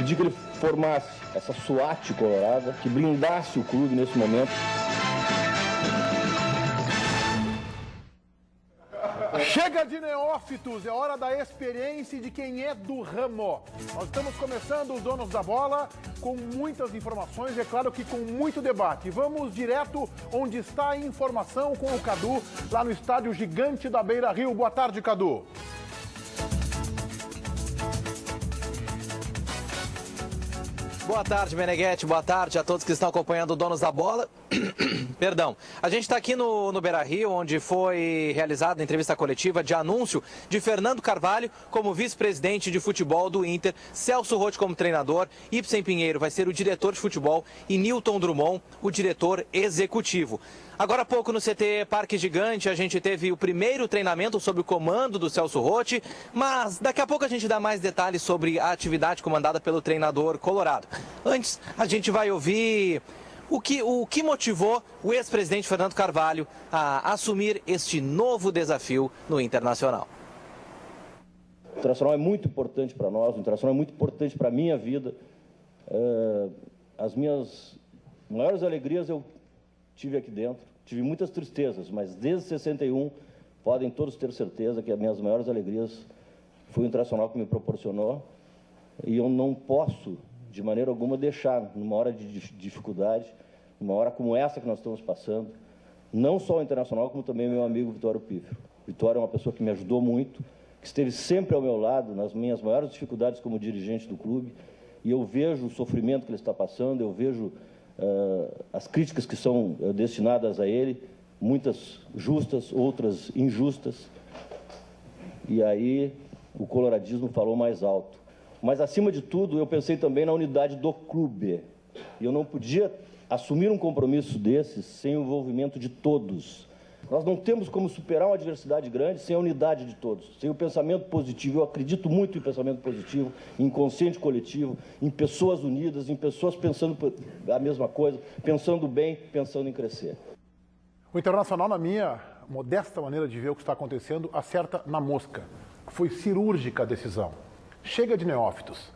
pedi que ele formasse essa SWAT colorada, que blindasse o clube nesse momento. Chega de neófitos, é hora da experiência de quem é do ramo. Nós estamos começando os Donos da Bola com muitas informações e é claro que com muito debate. Vamos direto onde está a informação com o Cadu, lá no Estádio Gigante da Beira-Rio. Boa tarde, Cadu. Boa tarde, Meneghetti. Boa tarde a todos que estão acompanhando o Donos da Bola. Perdão. A gente está aqui no Beira-Rio, onde foi realizada a entrevista coletiva de anúncio de Fernando Carvalho como vice-presidente de futebol do Inter, Celso Roth como treinador, Ibsen Pinheiro vai ser o diretor de futebol e Nilton Drummond, o diretor executivo. Agora há pouco no CT Parque Gigante a gente teve o primeiro treinamento sob o comando do Celso Roth, mas daqui a pouco a gente dá mais detalhes sobre a atividade comandada pelo treinador colorado. Antes, a gente vai ouvir o que motivou o ex-presidente Fernando Carvalho a assumir este novo desafio no Internacional. O Internacional é muito importante para nós, o Internacional é muito importante para a minha vida. As minhas maiores alegrias eu tive aqui dentro, tive muitas tristezas, mas desde 61 podem todos ter certeza que as minhas maiores alegrias foi o Internacional que me proporcionou e eu não posso, de maneira alguma, deixar, numa hora de dificuldade, numa hora como essa que nós estamos passando, não só o Internacional, como também meu amigo Vitório Pífero. Vitório é uma pessoa que me ajudou muito, que esteve sempre ao meu lado nas minhas maiores dificuldades como dirigente do clube, e eu vejo o sofrimento que ele está passando, eu vejo as críticas que são destinadas a ele, muitas justas, outras injustas, e aí o coloradismo falou mais alto. Mas, acima de tudo, eu pensei também na unidade do clube, e eu não podia assumir um compromisso desses sem o envolvimento de todos. Nós não temos como superar uma adversidade grande sem a unidade de todos, sem o pensamento positivo. Eu acredito muito em pensamento positivo, em inconsciente coletivo, em pessoas unidas, em pessoas pensando a mesma coisa, pensando bem, pensando em crescer. O Internacional, na minha modesta maneira de ver o que está acontecendo, acerta na mosca. Foi cirúrgica a decisão. Chega de neófitos.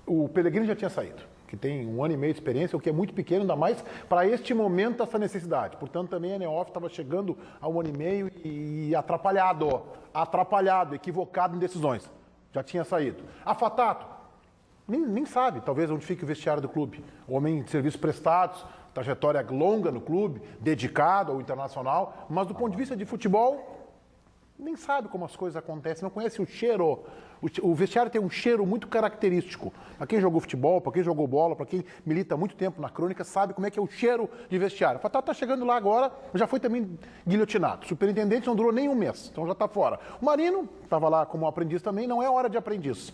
O Pellegrini já tinha saído, que tem 1 ano e meio de experiência, o que é muito pequeno, ainda mais para este momento, essa necessidade. Portanto, também a neófito estava chegando a 1 ano e meio e atrapalhado, equivocado em decisões. Já tinha saído. A Fatato, nem sabe, talvez, onde fique o vestiário do clube. Homem de serviços prestados, trajetória longa no clube, dedicado ao Internacional, mas do ponto de vista de futebol, nem sabe como as coisas acontecem, não conhece o cheiro. O vestiário tem um cheiro muito característico. Para quem jogou futebol, para quem jogou bola, para quem milita muito tempo na crônica, sabe como é que é o cheiro de vestiário. O Fatato está chegando lá agora, já foi também guilhotinado. O superintendente não durou nem 1 mês, então já está fora. O Marino estava lá como aprendiz também, não é hora de aprendiz.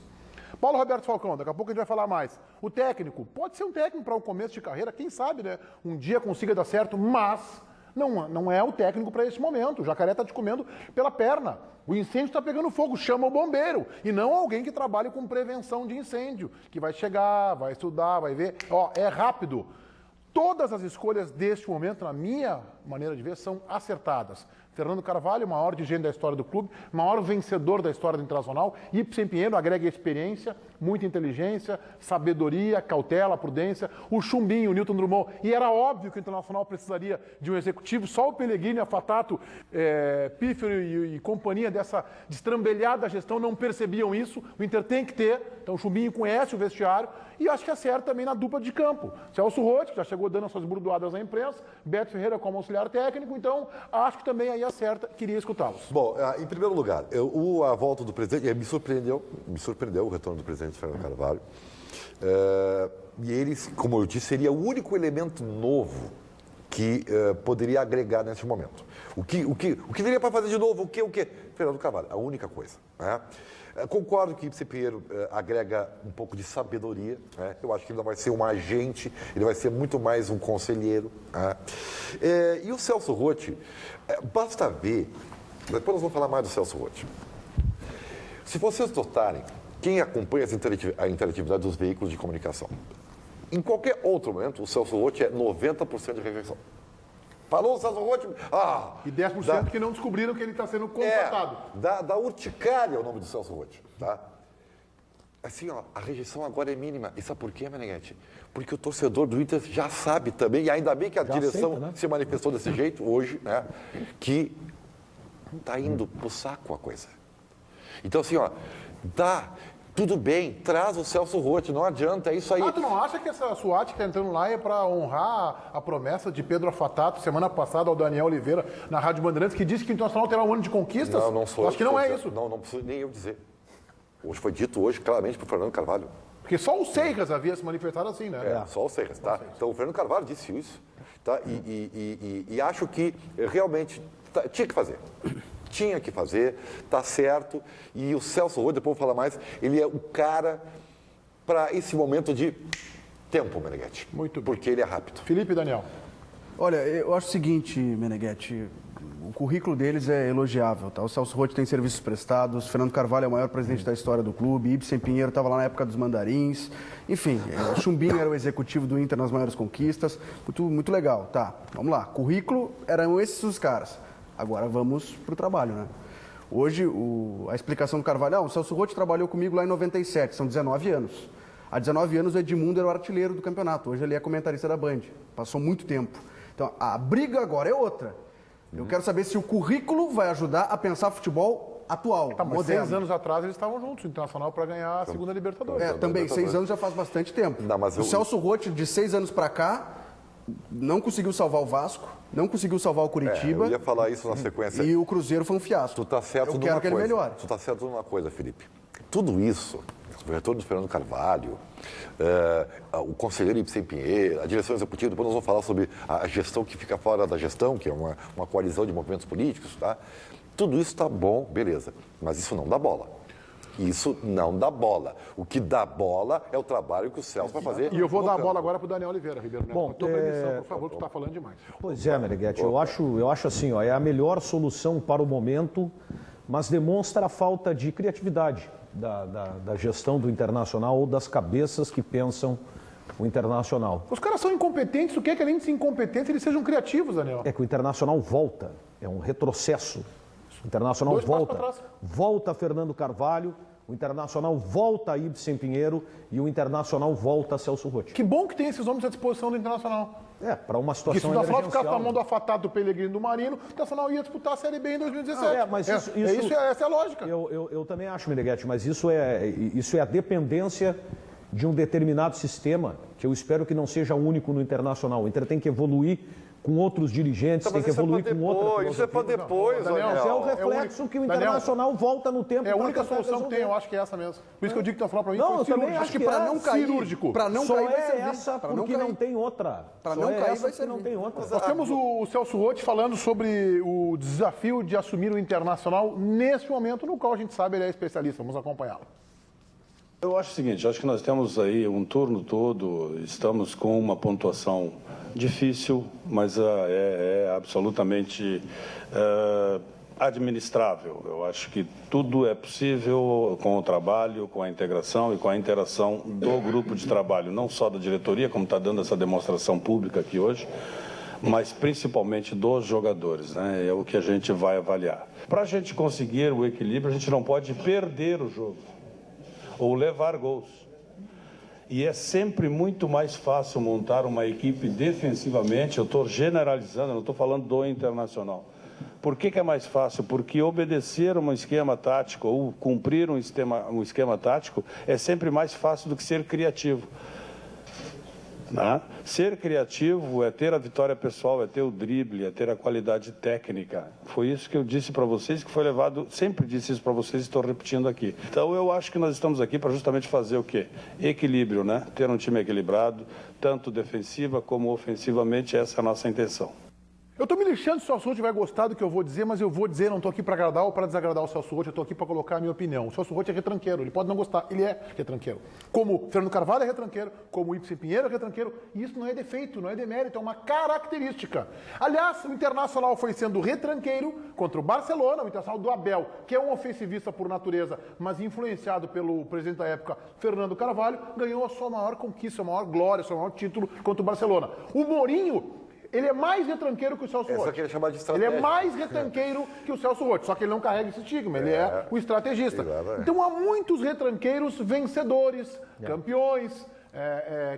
Paulo Roberto Falcão, daqui a pouco a gente vai falar mais. O técnico, pode ser um técnico para um começo de carreira, quem sabe, né? Um dia consiga dar certo, mas não é o técnico para esse momento. O jacaré está te comendo pela perna. O incêndio está pegando fogo, chama o bombeiro. E não alguém que trabalhe com prevenção de incêndio, que vai chegar, vai estudar, vai ver. É rápido. Todas as escolhas deste momento, na minha maneira de ver, são acertadas. Fernando Carvalho, maior dirigente da história do clube, maior vencedor da história do Internacional. Ibsen Pinheiro agrega experiência, muita inteligência, sabedoria, cautela, prudência. O Chumbinho, o Nilton Drummond. E era óbvio que o Internacional precisaria de um executivo. Só o Pellegrini, a Fatato, Pífero e companhia dessa destrambelhada gestão não percebiam isso. O Inter tem que ter. Então o Chumbinho conhece o vestiário. E acho que acerta também na dupla de campo. Celso Roth, que já chegou dando as suas burdoadas à imprensa. Beto Ferreira como auxiliar técnico. Então acho que também aí acerta, queria escutá-los. Bom, em primeiro lugar, a volta do presidente, me surpreendeu o retorno do presidente Fernando Carvalho. E ele, como eu disse, seria o único elemento novo que poderia agregar nesse momento. O que viria para fazer de novo? O que? Fernando Carvalho, a única coisa. Né? Concordo que Ibsen Pinheiro agrega um pouco de sabedoria. Né? Eu acho que ele não vai ser um agente, ele vai ser muito mais um conselheiro. Né? E o Celso Roth, basta ver, depois nós vamos falar mais do Celso Roth. Se vocês notarem, quem acompanha a interatividade dos veículos de comunicação, em qualquer outro momento, o Celso Roth é 90% de rejeição. Falou o Celso Roth. E 10% que não descobriram que ele está sendo contratado. Da urticária é o nome do Celso Roth. Tá? Assim, ó, a rejeição agora é mínima. E sabe por quê, Meneghetti? Porque o torcedor do Inter já sabe também, e ainda bem que a direção aceita, né? se manifestou desse jeito hoje, né? Que está indo pro saco a coisa. Então, assim, ó, tudo bem, traz o Celso Roth, não adianta, é isso aí. Tu não acha que essa SWAT que tá entrando lá é para honrar a promessa de Pedro Afatato, semana passada, ao Daniel Oliveira, na Rádio Bandeirantes, que disse que o Internacional terá um ano de conquistas? Não sou eu acho que não é isso. Não preciso nem eu dizer. Hoje foi dito claramente por Fernando Carvalho. Porque só o Seiras havia se manifestado assim, né? Só o Seiras, tá? Então o Fernando Carvalho disse isso, tá? E acho que realmente tinha que fazer. Tinha que fazer, tá certo. E o Celso Roth, depois eu vou falar mais, ele é o cara para esse momento de tempo, Meneghetti. Muito bem. Porque ele é rápido. Felipe e Daniel. Olha, eu acho o seguinte, Meneghetti, o currículo deles é elogiável, tá? O Celso Roth tem serviços prestados, Fernando Carvalho é o maior presidente da história do clube, Ibsen Pinheiro estava lá na época dos Mandarins, enfim, Chumbinho era o executivo do Inter nas maiores conquistas, muito legal, tá? Vamos lá, currículo, eram esses os caras. Agora vamos para o trabalho, né? Hoje, a explicação do Carvalho, o Celso Roth trabalhou comigo lá em 97, são 19 anos. Há 19 anos o Edmundo era o artilheiro do campeonato, hoje ele é comentarista da Band, passou muito tempo. Então, a briga agora é outra. Eu quero saber se o currículo vai ajudar a pensar futebol atual, Mas moderno. 6 anos atrás eles estavam juntos, o Internacional, para ganhar a segunda Libertadores. Também, 6 anos já faz bastante tempo. Não, mas o Celso Roth, de 6 anos para cá, não conseguiu salvar o Vasco, não conseguiu salvar o Curitiba. Eu ia falar isso na sequência. E o Cruzeiro foi um fiasco. Tu tá certo Eu quero que ele melhore. Tu tá certo numa coisa, Felipe. Tudo isso, o retorno do Fernando Carvalho, o conselheiro Ibsen Pinheiro, a direção executiva, depois nós vamos falar sobre a gestão que fica fora da gestão, que é uma coalizão de movimentos políticos, tá? Tudo isso tá bom, beleza, mas isso não dá bola. Isso não dá bola. O que dá bola é o trabalho que o Celso vai fazer. E eu vou dar a bola agora para o Daniel Oliveira, Ribeiro Neto. Bom, Com a tua permissão, por favor, tu está falando demais. Pois é, Meneghetti, eu acho assim, ó, é a melhor solução para o momento, mas demonstra a falta de criatividade da gestão do Internacional ou das cabeças que pensam o Internacional. Os caras são incompetentes, tu quer que além de ser incompetentes, eles sejam criativos, Daniel? É que o Internacional volta, é um retrocesso. O Internacional 2 passos pra volta. trás. Volta Fernando Carvalho, o Internacional volta a Ibsen Pinheiro e o Internacional volta a Celso Roth. Que bom que tem esses homens à disposição do Internacional. Para uma Porque se situação o Internacional emergencial. ficasse na mão do Afatato, do Pellegrino e do Marino, o Internacional ia disputar a Série B em 2017. Mas essa é a lógica. Eu também acho, Meneghetti, mas isso é a dependência de um determinado sistema, que eu espero que não seja único no Internacional. O Inter tem que evoluir com outros dirigentes, tem que evoluir com outra. Isso é para depois, Daniel. Mas é o É reflexo que o Daniel, Internacional volta no tempo. É a pra única tentar solução que tem, eu resolver. acho que é essa mesmo. Por isso que eu digo que o Internacional para mim Não, eu foi também cirúrgico. acho que para é não cair, cirúrgico. para não Só cair vai é servir. essa Pra não porque cair. não tem outra. Pra Só não é cair essa vai porque não servir. tem outra. Nós temos o Celso Roth falando sobre o desafio de assumir o Internacional nesse momento, no qual a gente sabe ele é especialista. Vamos acompanhá-lo. Eu acho o seguinte, acho que nós temos aí um turno todo, estamos com uma pontuação difícil, mas é absolutamente administrável. Eu acho que tudo é possível com o trabalho, com a integração e com a interação do grupo de trabalho, não só da diretoria, como está dando essa demonstração pública aqui hoje, mas principalmente dos jogadores, né? É o que a gente vai avaliar. Para a gente conseguir o equilíbrio, a gente não pode perder o jogo ou levar gols. E é sempre muito mais fácil montar uma equipe defensivamente, eu estou generalizando, não estou falando do Internacional. Por que é mais fácil? Porque obedecer um esquema tático ou cumprir um esquema tático é sempre mais fácil do que ser criativo. Né? Ser criativo é ter a vitória pessoal, é ter o drible, é ter a qualidade técnica. Foi isso que eu disse para vocês, que foi levado, sempre disse isso para vocês e estou repetindo aqui. Então eu acho que nós estamos aqui para justamente fazer o quê? Equilíbrio, né? Ter um time equilibrado, tanto defensiva como ofensivamente, essa é a nossa intenção. Eu estou me lixando se o Celso Roth vai gostar do que eu vou dizer, mas eu vou dizer, não estou aqui para agradar ou para desagradar o Celso Roth, eu estou aqui para colocar a minha opinião. O Celso Roth é retranqueiro, ele pode não gostar, ele é retranqueiro. Como Fernando Carvalho é retranqueiro, como Ibsen Pinheiro é retranqueiro, e isso não é defeito, não é demérito, é uma característica. Aliás, o Internacional foi sendo retranqueiro contra o Barcelona, o Internacional do Abel, que é um ofensivista por natureza, mas influenciado pelo presidente da época, Fernando Carvalho, ganhou a sua maior conquista, a maior glória, o seu maior título contra o Barcelona. O Mourinho Ele é mais retranqueiro que o Celso Roth. Só queria chamar de Ele estratégia. é mais retranqueiro que o Celso Roth, só que ele não carrega esse estigma, ele é o estrategista. Então há muitos retranqueiros vencedores, campeões,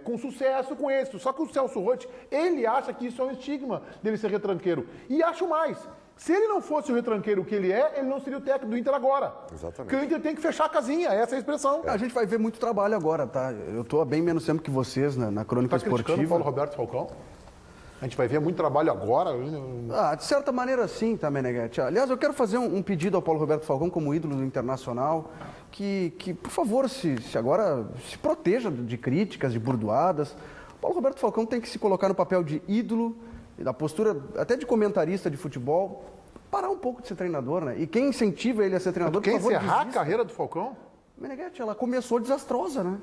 com sucesso, com êxito. Só que o Celso Roth, ele acha que isso é um estigma dele ser retranqueiro. E acho mais. Se ele não fosse o retranqueiro que ele é, ele não seria o técnico do Inter agora. Exatamente. Porque o Inter tem que fechar a casinha, essa é a expressão. A gente vai ver muito trabalho agora, tá? Eu tô há bem menos tempo que vocês na crônica Tá criticando o esportiva. Paulo Roberto Falcão? A gente vai ver muito trabalho agora. De certa maneira sim, tá, Meneghetti? Aliás, eu quero fazer um pedido ao Paulo Roberto Falcão como ídolo do Internacional, que por favor, se agora se proteja de críticas, de burdoadas. O Paulo Roberto Falcão tem que se colocar no papel de ídolo, da postura até de comentarista de futebol, parar um pouco de ser treinador, né? E quem incentiva ele a ser treinador, Quem por favor, encerrar a desista. carreira do Falcão? Meneghetti, ela começou desastrosa, né?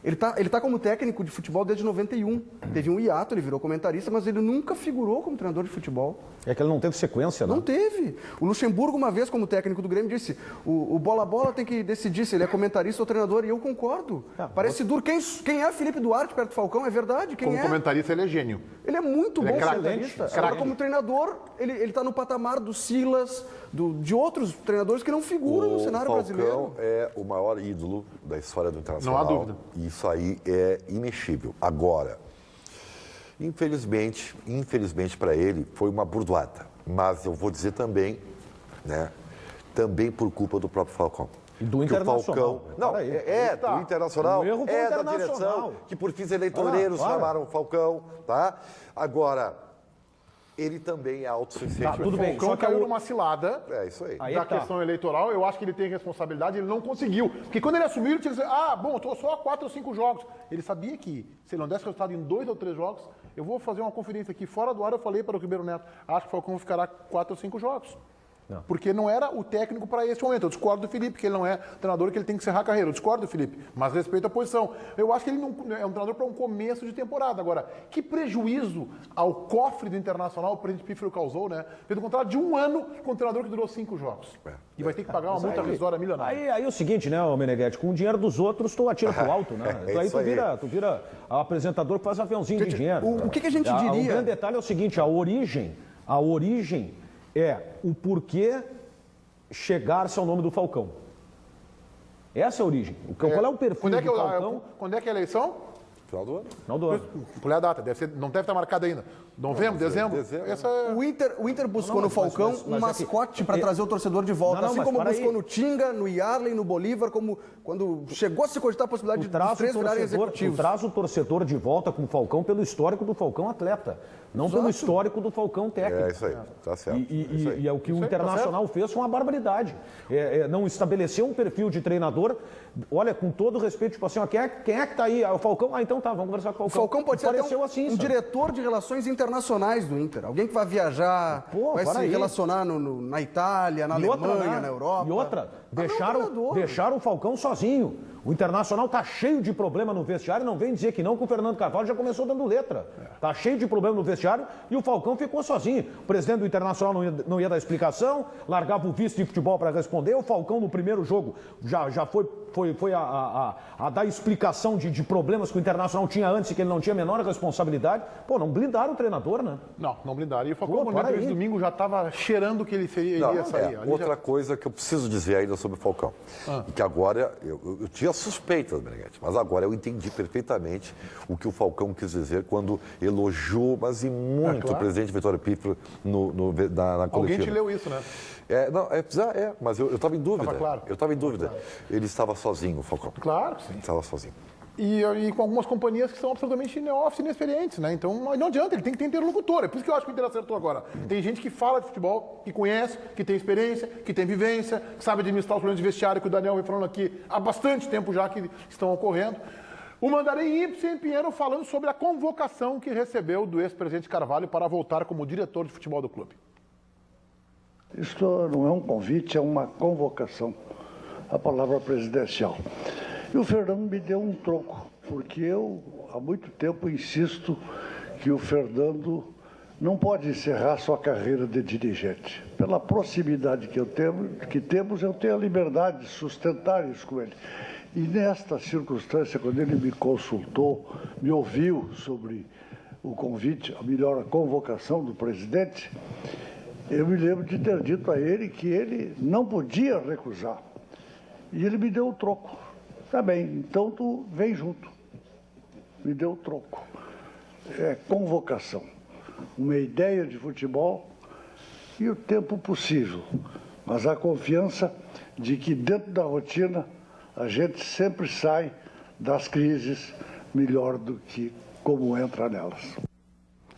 Ele tá como técnico de futebol desde 91. Teve um hiato, ele virou comentarista, mas ele nunca figurou como treinador de futebol. É que ele não teve sequência, né? Não teve. O Luxemburgo, uma vez, como técnico do Grêmio, disse: o bola-bola tem que decidir se ele é comentarista ou treinador, e eu concordo. Parece duro. Quem é Felipe Duarte perto do Falcão? É verdade. Quem Como comentarista, ele é gênio. Ele é muito Ele é bom craque. comentarista. Craque. Agora, como treinador, ele está no patamar do Silas, de outros treinadores que não figuram no cenário Falcão brasileiro. é o maior ídolo da história do Internacional. Não há dúvida. Isso aí é imexível. Agora, infelizmente para ele, foi uma burdoada. Mas eu vou dizer também, né? Também por culpa do próprio Falcão. E do Que o Internacional. Falcão, não, do Internacional, O erro foi da Internacional. direção, que por fins eleitoreiros chamaram o Falcão, tá? Agora, ele também é autossuficiente. Tá, tudo bem. Falcão Só que caiu numa cilada É isso aí. Aí da é que tá. questão eleitoral. Eu acho que ele tem responsabilidade, ele não conseguiu. Porque quando ele assumiu, ele tinha que dizer, eu estou só a 4 ou 5 jogos. Ele sabia que, se ele não desse resultado em 2 ou 3 jogos, eu vou fazer uma conferência aqui fora do ar, eu falei para o Ribeiro Neto, acho que o Falcão ficará 4 ou 5 jogos. Não. Porque não era o técnico para esse momento. Eu discordo do Felipe, que ele não é treinador, que ele tem que encerrar a carreira. Eu discordo do Felipe, mas respeito a posição. Eu acho que ele não é um treinador para um começo de temporada. Agora, que prejuízo ao cofre do Internacional o presidente Pífero causou, né? Pelo contrato de 1 ano com um treinador que durou 5 jogos. E vai ter que pagar uma multa rescisória milionária. Aí é o seguinte, né, Meneghetti, com o dinheiro dos outros, tu atira pro alto, né? Aí isso tu vira apresentador que faz aviãozinho de dinheiro. O que a gente O diria? grande detalhe é o seguinte, a origem é o porquê chegar-se ao nome do Falcão. Essa é a origem. Qual é o perfil Quando é do que é Falcão? quando é que é a eleição? Final do ano. Final do ano. Qual é a data? Não deve estar marcada ainda. Novembro, dezembro? Essa é... O Inter buscou no Falcão um mascote para trazer o torcedor de volta. Não, assim mas como para buscou aí. no Tinga, no Yarley, no Bolívar, como quando chegou a se cogitar a possibilidade dos três virarem executivos. Traz o torcedor de volta com o Falcão pelo histórico do Falcão atleta, não pelo histórico do Falcão técnico. É isso aí, tá certo. E é o que o Internacional fez, foi uma barbaridade. Não estabeleceu um perfil de treinador. Olha, com todo respeito, tipo assim, ó, quem é que tá aí? O Falcão? Então tá, vamos conversar com o O Falcão. Falcão pode ser até Pareceu assim, um sabe? diretor de relações internacionais do Inter. Alguém que vai viajar, vai se relacionar na Itália, na Alemanha, na Europa. E outra, treinador. deixaram o Falcão sozinho. O Internacional tá cheio de problema no vestiário, não vem dizer que não, que o Fernando Carvalho já começou dando letra. Tá cheio de problema no vestiário e o Falcão ficou sozinho. O presidente do Internacional não ia dar explicação, largava o vice de futebol para responder. O Falcão no primeiro jogo já foi a dar explicação de problemas que o Internacional tinha antes e que ele não tinha a menor responsabilidade. Pô, não blindaram o treinador, né? Não blindaram. E o Falcão, Pô, no para aí. domingo, já estava cheirando que ele ia sair. Ali Outra já- coisa que eu preciso dizer ainda sobre o Falcão, e que agora, eu tinha suspeitas, Meneghetti, mas agora eu entendi perfeitamente o que o Falcão quis dizer quando elogiou, mas e muito, claro. o presidente Vitório Pífero na coletiva. Alguém te leu isso, né? Mas eu estava em dúvida. Tava claro. Eu estava em dúvida. Ele estava sozinho, o Falcão. Claro que sim. Estava sozinho. E com algumas companhias que são absolutamente neófitos e inexperientes, né? Então não adianta, ele tem que ter interlocutor. É por isso que eu acho que o Inter acertou agora. Tem gente que fala de futebol, que conhece, que tem experiência, que tem vivência, que sabe administrar os problemas de vestiário, que o Daniel vem falando aqui há bastante tempo já que estão ocorrendo. O Mandarim Ibsen Pinheiro falando sobre a convocação que recebeu do ex-presidente Carvalho para voltar como diretor de futebol do clube. Isto não é um convite, é uma convocação, a palavra presidencial. E o Fernando me deu um troco, porque eu há muito tempo insisto que o Fernando não pode encerrar sua carreira de dirigente. Pela proximidade que temos, eu tenho a liberdade de sustentar isso com ele. E nesta circunstância, quando ele me consultou, me ouviu sobre o convite, ou melhor, a convocação do presidente, eu me lembro de ter dito a ele que ele não podia recusar. E ele me deu o troco. Tá bem, então tu vem junto. Me deu o troco. É convocação. Uma ideia de futebol e o tempo possível. Mas a confiança de que dentro da rotina a gente sempre sai das crises melhor do que como entra nelas.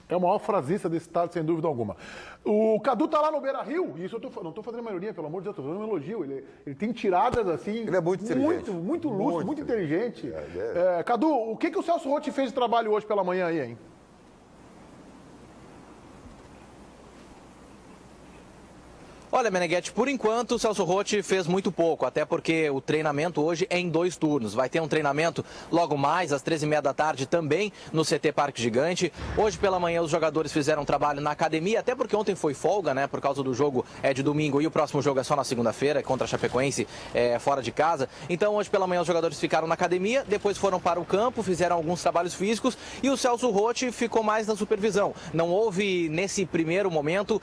É o maior frasista desse estado, sem dúvida alguma. O Cadu tá lá no Beira-Rio, e isso não estou fazendo maioria, pelo amor de Deus, estou fazendo um elogio. Ele tem tiradas assim... Ele é muito inteligente. Muito lúcido, muito inteligente. Cadu, o que o Celso Roth fez de trabalho hoje pela manhã aí, hein? Olha, Meneghetti, por enquanto o Celso Roth fez muito pouco, até porque o treinamento hoje é em 2 turnos. Vai ter um treinamento logo mais, às 13h30 da tarde, também no CT Parque Gigante. Hoje pela manhã os jogadores fizeram um trabalho na academia, até porque ontem foi folga, né, por causa do jogo de domingo e o próximo jogo é só na segunda-feira, contra a Chapecoense, fora de casa. Então hoje pela manhã os jogadores ficaram na academia, depois foram para o campo, fizeram alguns trabalhos físicos e o Celso Roth ficou mais na supervisão. Não houve, nesse primeiro momento,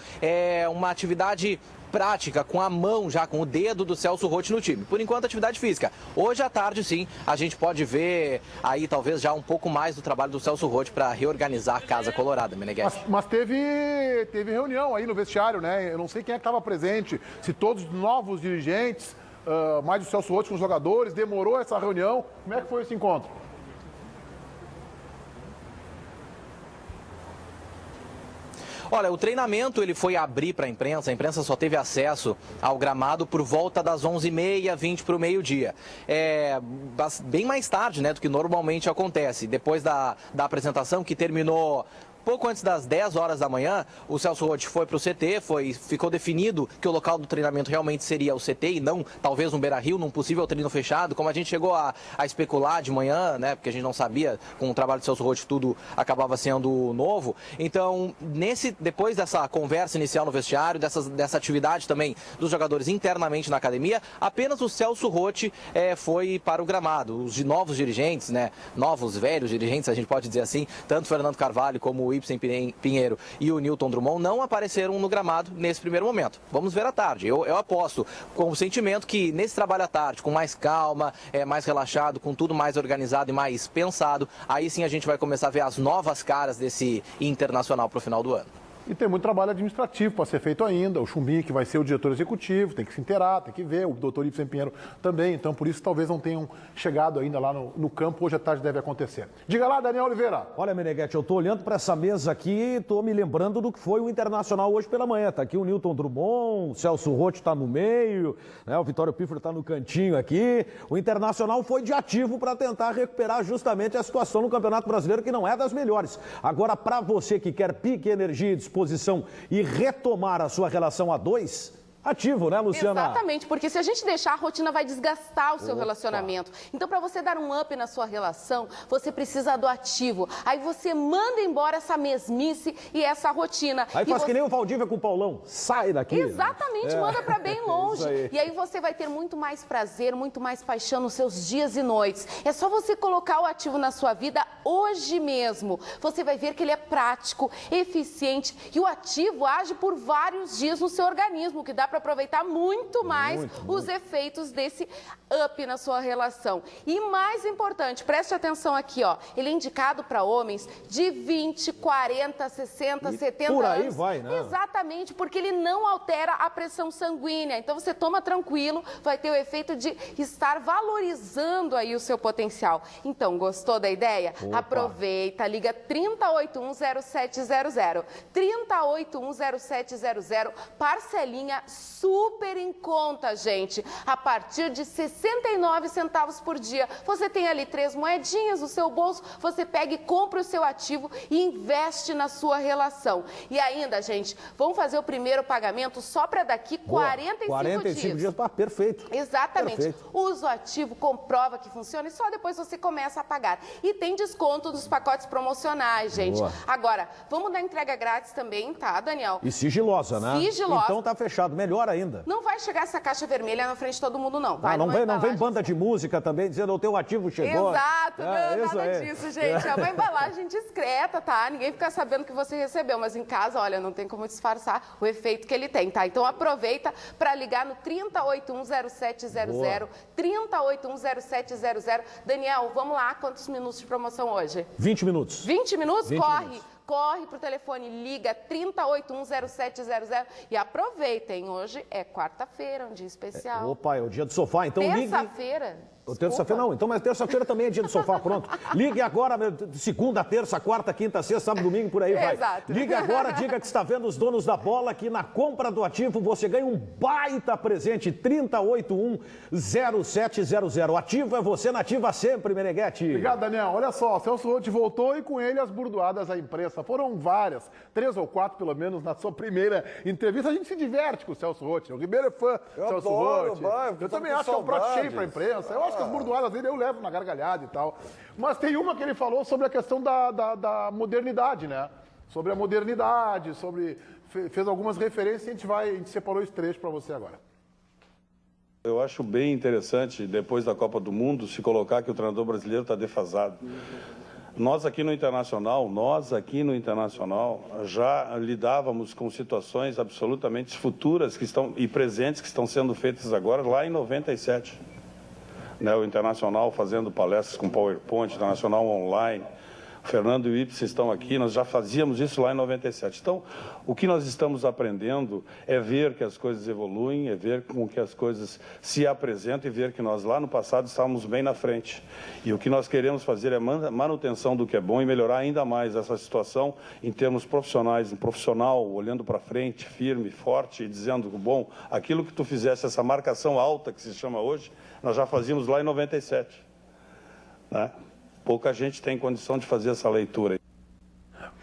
uma atividade prática com a mão, já com o dedo do Celso Roth no time. Por enquanto, atividade física. Hoje à tarde, sim, a gente pode ver aí talvez já um pouco mais do trabalho do Celso Roth para reorganizar a Casa Colorada, Meneghetti. Mas teve reunião aí no vestiário, né? Eu não sei quem é que estava presente, se todos os novos dirigentes, mais o Celso Roth com os jogadores, demorou essa reunião. Como é que foi esse encontro? Olha, o treinamento ele foi abrir para a imprensa só teve acesso ao gramado por volta das 11h30, 20 para o meio-dia. Bem mais tarde, né, do que normalmente acontece. Depois da apresentação, que terminou pouco antes das 10 horas da manhã, o Celso Roth foi para o CT, ficou definido que o local do treinamento realmente seria o CT e não talvez um Beira-Rio, num possível treino fechado, como a gente chegou a especular de manhã, né, porque a gente não sabia, com o trabalho do Celso Roth tudo acabava sendo novo. Então, depois dessa conversa inicial no vestiário, dessa atividade também dos jogadores internamente na academia, apenas o Celso Roth foi para o gramado. Os novos dirigentes, né, novos, velhos dirigentes, a gente pode dizer assim, tanto Fernando Carvalho como o Ibsen Pinheiro e o Newton Drummond não apareceram no gramado nesse primeiro momento. Vamos ver à tarde. Eu aposto com o sentimento que nesse trabalho à tarde, com mais calma, mais relaxado, com tudo mais organizado e mais pensado, aí sim a gente vai começar a ver as novas caras desse Internacional para o final do ano. E tem muito trabalho administrativo para ser feito ainda. O Chumbim, que vai ser o diretor executivo, tem que se inteirar, tem que ver. O doutor Ibsen Pinheiro também. Então, por isso, talvez não tenham chegado ainda lá no campo. Hoje à tarde deve acontecer. Diga lá, Daniel Oliveira. Olha, Meneghetti, eu estou olhando para essa mesa aqui e estou me lembrando do que foi o Internacional hoje pela manhã. Está aqui o Newton Drummond, o Celso Roth está no meio, né? O Vitório Pífero está no cantinho aqui. O Internacional foi de ativo para tentar recuperar justamente a situação no Campeonato Brasileiro, que não é das melhores. Agora, para você que quer pique, energia e disposição e retomar a sua relação a 2, ativo, né, Luciana? Exatamente, porque se a gente deixar, a rotina vai desgastar o seu relacionamento. Então, para você dar um up na sua relação, você precisa do ativo. Aí você manda embora essa mesmice e essa rotina. Aí faz que nem o Valdívia com o Paulão, sai daqui. Exatamente, manda para bem longe. E aí você vai ter muito mais prazer, muito mais paixão nos seus dias e noites. É só você colocar o ativo na sua vida hoje mesmo. Você vai ver que ele é prático, eficiente e o ativo age por vários dias no seu organismo, que dá para aproveitar muito mais os efeitos desse up na sua relação. E mais importante, preste atenção aqui, ó. Ele é indicado para homens de 20, 40, 60, 70 por aí anos. vai, né? Exatamente, porque ele não altera a pressão sanguínea. Então você toma tranquilo, vai ter o efeito de estar valorizando aí o seu potencial. Então, gostou da ideia? Opa. Aproveita, liga 30810700. 30810700, parcelinha super em conta, gente. A partir de 69 centavos por dia. Você tem ali 3 moedinhas no seu bolso, você pega e compra o seu ativo e investe na sua relação. E ainda, gente, vamos fazer o primeiro pagamento só para daqui 45 dias. Perfeito. Exatamente. Perfeito. Usa o ativo, comprova que funciona e só depois você começa a pagar. E tem desconto dos pacotes promocionais, gente. Boa. Agora, vamos dar entrega grátis também, tá, Daniel? E sigilosa, né? Sigilosa. Então tá fechado. melhor ainda. Não vai chegar essa caixa vermelha na frente de todo mundo, não. Vai não vem banda de música também dizendo o teu ativo chegou. Exato, não, nada disso, gente. É uma embalagem discreta, tá? Ninguém fica sabendo que você recebeu, mas em casa, olha, não tem como disfarçar o efeito que ele tem, tá? Então aproveita para ligar no 30810700, 30810700. Daniel, vamos lá, quantos minutos de promoção hoje? 20 minutos. 20 minutos? 20 Corre. minutos. Corre pro telefone, liga 30810700 e aproveitem. Hoje é quarta-feira, um dia especial. Opa, é o dia do sofá, então ligue... Terça-feira? Terça-feira não, então, mas terça-feira também é dia do sofá, pronto. Ligue agora, segunda, terça, quarta, quinta, sexta, sábado, domingo, por aí vai. Exato. Ligue agora, diga que está vendo os donos da bola, que na compra do ativo você ganha um baita presente, 30810700. Ativo é você, nativa sempre, Meneghetti. Obrigado, Daniel. Olha só, Celso Roth voltou e com ele as burdoadas à imprensa. Foram várias, 3 ou 4 pelo menos, na sua primeira entrevista. A gente se diverte com o Celso Roth. O Ribeiro é fã do Celso Roth. Eu também acho que é um prato cheio para a imprensa. Eu acho que as burdoadas dele eu levo na gargalhada e tal. Mas tem uma que ele falou sobre a questão da modernidade, né? Sobre a modernidade, fez algumas referências e a gente separou esse trecho para você agora. Eu acho bem interessante, depois da Copa do Mundo, se colocar que o treinador brasileiro está defasado. Nós aqui no Internacional, já lidávamos com situações absolutamente futuras e presentes que estão sendo feitas agora, lá em 97. Né, o Internacional fazendo palestras com PowerPoint, Internacional online, o Fernando e o Ibsen estão aqui, nós já fazíamos isso lá em 97. Então, o que nós estamos aprendendo é ver que as coisas evoluem, é ver com que as coisas se apresentam e ver que nós lá no passado estávamos bem na frente. E o que nós queremos fazer é manutenção do que é bom e melhorar ainda mais essa situação em termos profissionais, um profissional olhando para frente, firme, forte e dizendo, bom, aquilo que tu fizesse, essa marcação alta que se chama hoje, nós já fazíamos lá em 97. Né? Pouca gente tem condição de fazer essa leitura.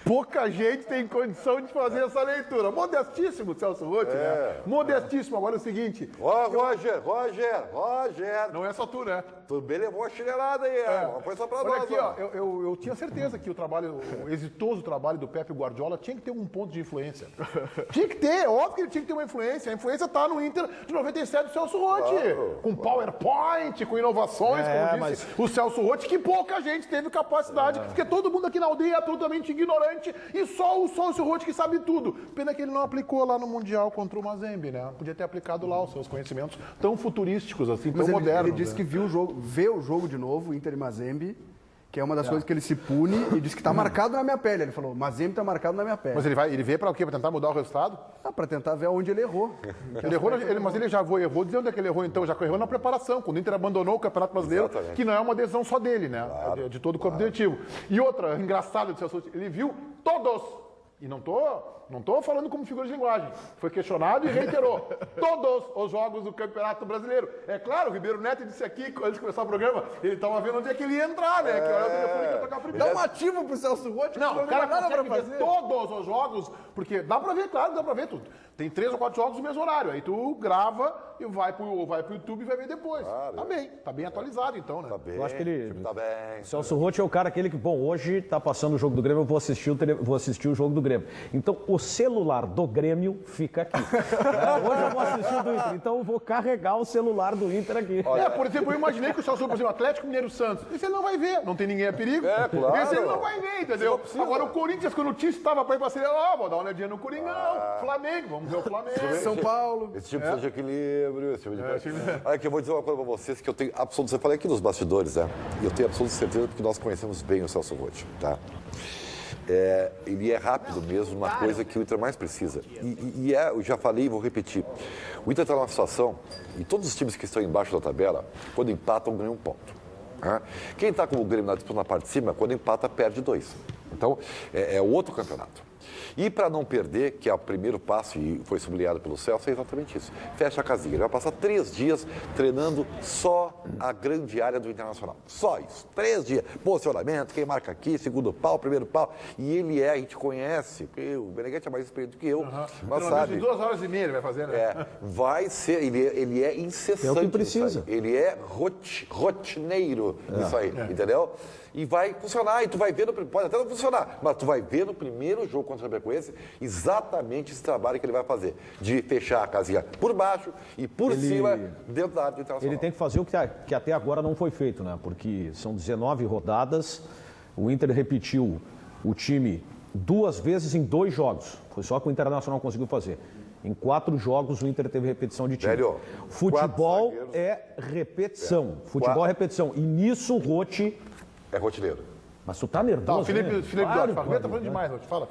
Pouca gente tem condição de fazer essa leitura. Modestíssimo, Celso Roth, né? Modestíssimo. Agora é o seguinte... Roger! Não é só tu, né? Tu bem levou a chinelada aí, uma coisa só pra Olha nós. aqui, ó, eu tinha certeza que o exitoso trabalho do Pepe Guardiola tinha que ter um ponto de influência. Tinha que ter, óbvio que ele tinha que ter uma influência. A influência tá no Inter de 97 do Celso Roth. Claro. Com PowerPoint, com inovações, como disse o Celso Roth, que pouca gente teve capacidade, porque todo mundo aqui na aldeia é absolutamente ignorante e só o Celso Roth que sabe tudo. Pena que ele não aplicou lá no Mundial contra o Mazembe, né? Podia ter aplicado lá os seus conhecimentos tão futurísticos, assim, tão modernos. Ele disse que viu o jogo, vê o jogo de novo, Inter e Mazembe, que é uma das coisas que ele se pune e disse que está marcado na minha pele. Ele falou, Mazembe está marcado na minha pele. Mas ele vê para o quê? Para tentar mudar o resultado? Para tentar ver onde ele errou. Mas ele já errou. Dizer onde é que ele errou, então? Já errou na preparação, quando o Inter abandonou o Campeonato Brasileiro, Exatamente. Que não é uma decisão só dele, né? Claro, é de todo o corpo diretivo. E outra, engraçado, ele viu todos. E não tô falando como figura de linguagem. Foi questionado e reiterou. Todos os jogos do Campeonato Brasileiro. É claro, o Ribeiro Neto disse aqui, antes de começar o programa, ele estava vendo onde é que ele ia entrar, né? Que era o telefone que ia tocar primeiro. Dá um ativo pro Celso Roth. Não, o cara consegue ver todos os jogos, porque dá pra ver, claro, dá pra ver tudo. Tem 3 ou 4 jogos no mesmo horário. Aí tu grava e vai pro YouTube e vai ver depois. Claro. Tá bem atualizado então, né? Tá bem, eu acho que ele... tá bem. Celso Roth é o cara aquele que, bom, hoje tá passando o jogo do Grêmio, eu vou assistir o jogo do Grêmio. Então, o celular do Grêmio fica aqui. Hoje eu vou assistir o do Inter, então eu vou carregar o celular do Inter aqui. Por exemplo, eu imaginei que o Celso, por exemplo, Atlético Mineiro Santos, esse ele não vai ver, não tem ninguém a perigo. Claro. Esse ele não vai ver, entendeu? Agora o Corinthians, quando o Tite estava para ir para a vou dar uma olhadinha no Coringão, Flamengo, vamos ver o Flamengo. São Paulo. Esse tipo de equilíbrio, esse tipo de coisa. Olha que eu vou dizer uma coisa para vocês que eu tenho absoluta... Você falei aqui nos bastidores, né? E eu tenho absoluta certeza porque nós conhecemos bem o Celso Roth, tá? Ele é rápido mesmo, uma coisa que o Inter mais precisa. Eu já falei e vou repetir. O Inter está numa situação, e todos os times que estão embaixo da tabela, quando empatam, ganham 1 ponto. Quem está com o Grêmio na parte de cima, quando empata, perde 2. Então, é outro campeonato. E para não perder, que é o primeiro passo, e foi sublinhado pelo Celso, é exatamente isso. Fecha a casinha. Ele vai passar 3 dias treinando só a grande área do Internacional. Só isso. 3 dias. Posicionamento, quem marca aqui, segundo pau, primeiro pau. E ele a gente conhece, porque o Meneghetti é mais experiente do que eu, mas sabe... De 2 horas e meia ele vai fazer, né? Vai ser, ele é incessante. É o que precisa. Ele é rotineiro nisso aí, entendeu? E vai funcionar, e tu vai ver, pode até não funcionar, mas tu vai ver no primeiro jogo contra contra o Chapecoense, exatamente esse trabalho que ele vai fazer, de fechar a casinha por baixo e por cima dentro da área internacional. Ele tem que fazer o que até agora não foi feito, né? Porque são 19 rodadas, o Inter repetiu o time 2 vezes em 2 jogos. Foi só que o Internacional conseguiu fazer. Em 4 jogos o Inter teve repetição de time. Velho, futebol é repetição. Futebol é repetição. E nisso o Rotti... É rotineiro. Mas tu tá nervoso, Tá, Felipe né? Duarte, tá falando demais, Rotti. Fala.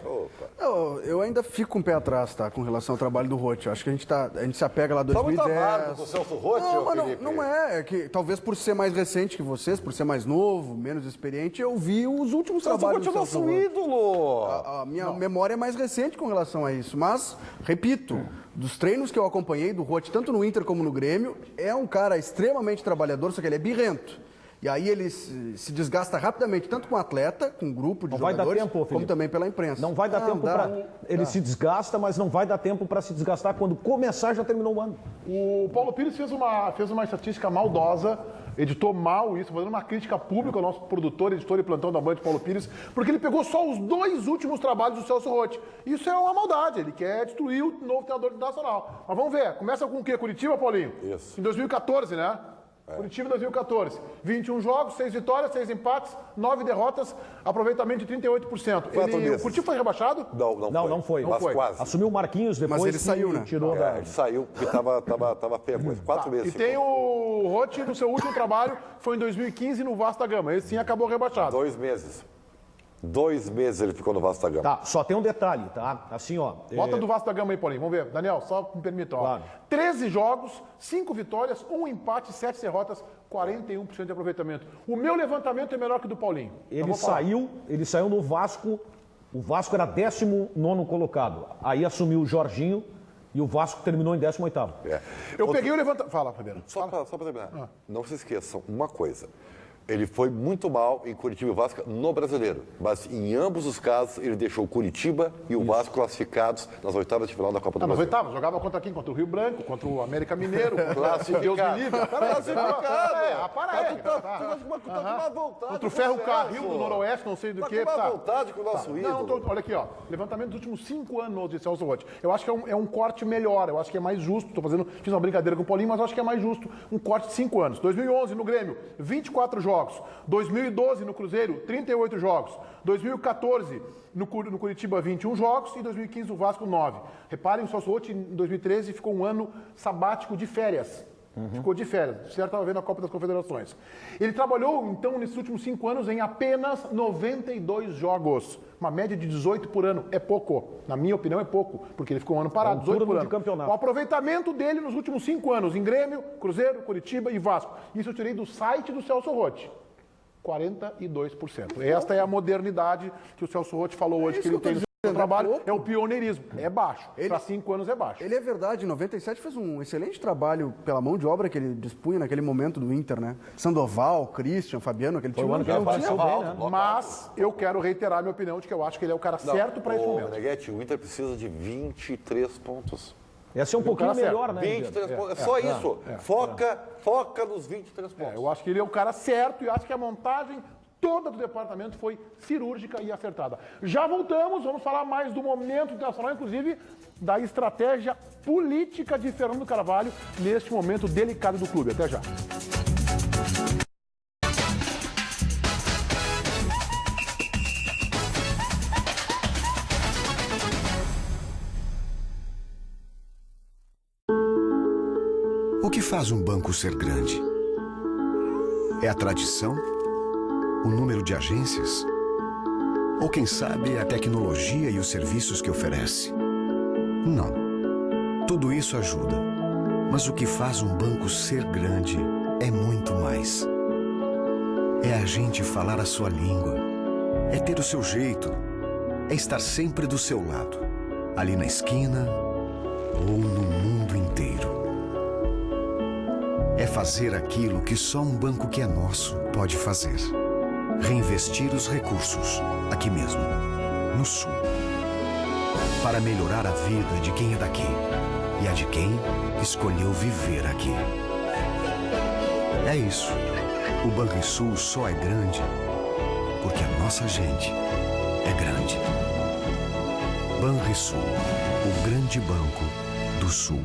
Eu ainda fico com o pé atrás, tá? Com relação ao trabalho do Rotti. Acho que a gente se apega lá a 2010. Tá muito amargo com o Celso Rotti, Felipe? Não é. É que talvez por ser mais recente que vocês, por ser mais novo, menos experiente, eu vi os últimos trabalhos do Celso Rotti. ídolo! A minha memória é mais recente com relação a isso. Mas, repito, dos treinos que eu acompanhei do Rotti, tanto no Inter como no Grêmio, é um cara extremamente trabalhador, só que ele é birrento. E aí ele se desgasta rapidamente, tanto com o atleta, com o grupo de jogadores, vai dar tempo, Felipe, como também pela imprensa. Não vai dar tempo para... Ele se desgasta, mas não vai dar tempo para se desgastar. Quando começar, já terminou o ano. O Paulo Pires fez uma estatística maldosa, editou mal isso, fazendo uma crítica pública ao nosso produtor, editor e plantão da Band, Paulo Pires, porque ele pegou só os 2 últimos trabalhos do Celso Rotti. Isso é uma maldade, ele quer destruir o novo treinador internacional. Mas vamos ver, começa com o quê? Curitiba, Paulinho? Isso. Em 2014, né? Curitiba 2014, 21 jogos, 6 vitórias, 6 empates, 9 derrotas, aproveitamento de 38%. O Curitiba foi rebaixado? Não foi. Mas quase. Assumiu o Marquinhos depois. Mas ele saiu, né? Tirou Ele saiu porque tava feia a coisa. 4 meses. E tem o Rotti no seu último trabalho, foi em 2015 no Vasco da Gama. Esse sim acabou rebaixado. 2 meses. 2 meses ele ficou no Vasco da Gama. Tá, só tem um detalhe, tá? Assim, ó. Bota do Vasco da Gama aí, Paulinho. Vamos ver. Daniel, só me permita. Ó. Claro. 13 jogos, 5 vitórias, 1 empate, 7 derrotas, 41% de aproveitamento. O meu levantamento é melhor que o do Paulinho. Ele saiu no Vasco. O Vasco era 19º colocado. Aí assumiu o Jorginho e o Vasco terminou em 18º. Eu peguei o levantamento... Fala, Fabiano. Só para terminar. Não se esqueçam uma coisa. Ele foi muito mal em Curitiba e Vasco no Brasileiro, mas em ambos os casos ele deixou o Curitiba e o Vasco classificados nas oitavas de final da Copa do Brasil. Nas oitavas, jogava contra quem? Contra o Rio Branco, contra o América Mineiro, Classificado. Deus me livre. Contra o Ferro Carril do Noroeste, não sei do que. Tá com má vontade com o nosso ídolo. Olha aqui, ó. Levantamento dos últimos 5 anos de Celso Rotti. Eu acho que é um corte melhor, eu acho que é mais justo. Fiz uma brincadeira com o Paulinho, mas eu acho que é mais justo um corte de 5 anos. 2011 no Grêmio, 24 jogos. 2012 no Cruzeiro, 38 jogos. 2014 no Curitiba, 21 jogos. E 2015 o Vasco, 9. Reparem, o Celso Rotti em 2013 ficou um ano sabático de férias. Ficou de férias. O certo estava vendo a Copa das Confederações. Ele trabalhou, então, nesses últimos 5 anos em apenas 92 jogos. Uma média de 18 por ano. É pouco. Na minha opinião, é pouco. Porque ele ficou um ano parado, 18 por ano. Campeonato. O aproveitamento dele nos últimos 5 anos em Grêmio, Cruzeiro, Curitiba e Vasco. Isso eu tirei do site do Celso Rotti. 42%. Esta é a modernidade que o Celso Rotti falou hoje que ele tem no trabalho. É o pioneirismo. É baixo. Para 5 anos é baixo. Ele é verdade. Em 97 fez um excelente trabalho pela mão de obra que ele dispunha naquele momento do Inter, né? Sandoval, Christian, Fabiano, aquele time. Mas eu quero reiterar a minha opinião de que eu acho que ele é o cara certo para esse momento. Meneghete, o Inter precisa de 23 pontos. Esse é um pouquinho melhor, né? 23 pontos. É só isso. Foca nos 23 pontos. Eu acho que ele é o cara certo e acho que a montagem toda do departamento foi cirúrgica e acertada. Já voltamos, vamos falar mais do momento internacional, inclusive da estratégia política de Fernando Carvalho neste momento delicado do clube. Até já. O que faz um banco ser grande? É a tradição? O número de agências? Ou quem sabe a tecnologia e os serviços que oferece? Não. Tudo isso ajuda. Mas o que faz um banco ser grande é muito mais. É a gente falar a sua língua. É ter o seu jeito. É estar sempre do seu lado. Ali na esquina ou no mundo inteiro. É fazer aquilo que só um banco que é nosso pode fazer. Reinvestir os recursos, aqui mesmo, no Sul. Para melhorar a vida de quem é daqui e a de quem escolheu viver aqui. É isso. O Banrisul só é grande porque a nossa gente é grande. Banrisul, o grande banco do Sul.